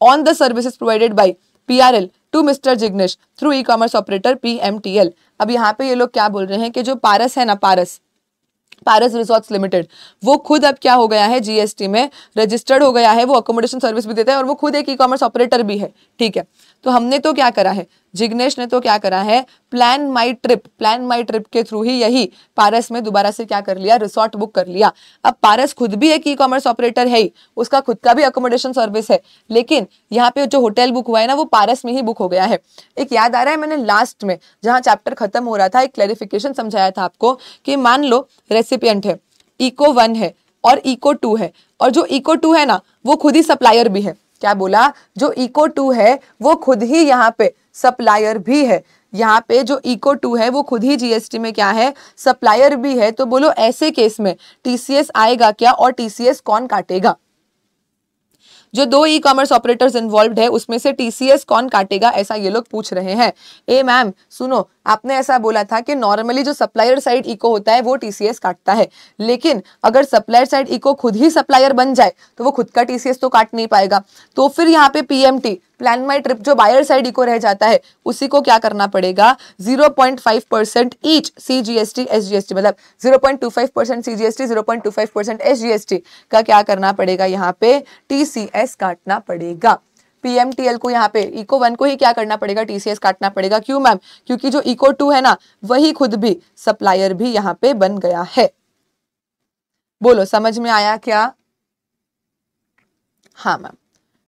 on the services provided by PRL to Mr. Jignesh through e-commerce operator PMTL। अब यहाँ पे ये लोग क्या बोल रहे हैं कि जो पारस है ना, पारस रिसोर्ट्स लिमिटेड, वो खुद अब क्या हो गया है, जीएसटी में रजिस्टर्ड हो गया है, वो अकोमोडेशन सर्विस भी देता है और वो खुद एक ई कॉमर्स ऑपरेटर भी है, ठीक है। तो हमने तो क्या करा है, जिग्नेश ने तो क्या करा है, प्लान माई ट्रिप के थ्रू ही यही पारस में दोबारा से क्या कर लिया, रिसोर्ट बुक कर लिया। अब पारस खुद भी एक ई कॉमर्स ऑपरेटर है ही, उसका खुद का भी अकोमोडेशन सर्विस है, लेकिन यहाँ पे जो होटल बुक हुआ है ना वो पारस में ही बुक हो गया है। एक याद आ रहा है, मैंने लास्ट में जहाँ चैप्टर खत्म हो रहा था एक क्लैरिफिकेशन समझाया था आपको कि मान लो रेसिपिएंट है, इको 1 है और इको 2 है, और जो इको 2 है ना वो खुद ही सप्लायर भी है। क्या बोला, जो इको 2 है वो खुद ही यहाँ पे सप्लायर भी है, यहाँ पे जो इको 2 है वो खुद ही जीएसटी में क्या है, सप्लायर भी है। तो बोलो ऐसे केस में टीसीएस आएगा क्या और टीसीएस कौन काटेगा? जो 2 ई कॉमर्स ऑपरेटर्स इन्वॉल्व्ड है उसमें से टीसीएस कौन काटेगा, ऐसा ये लोग पूछ रहे हैं। ए मैम सुनो, आपने ऐसा बोला था कि नॉर्मली जो सप्लायर साइड इको होता है वो टीसीएस काटता है, लेकिन अगर सप्लायर साइड इको खुद ही सप्लायर बन जाए तो वो खुद का टीसीएस तो काट नहीं पाएगा। तो फिर यहाँ पे पीएमटी, प्लान माई ट्रिप, जो बायर साइड इको रह जाता है उसी को क्या करना पड़ेगा, 0.5% ईच सीजीएसटी एसजीएसटी, मतलब 0.25% सीजीएसटी, 0.25% एसजीएसटी का क्या करना पड़ेगा, यहाँ पे टीसीएस काटना पड़ेगा। पीएमटीएल को यहाँ पे इको 1 को ही क्या करना पड़ेगा, टीसीएस काटना पड़ेगा। क्यों मैम? क्योंकि जो इको 2 है ना वही खुद भी सप्लायर भी यहाँ पे बन गया है। बोलो समझ में आया क्या? हाँ मैम।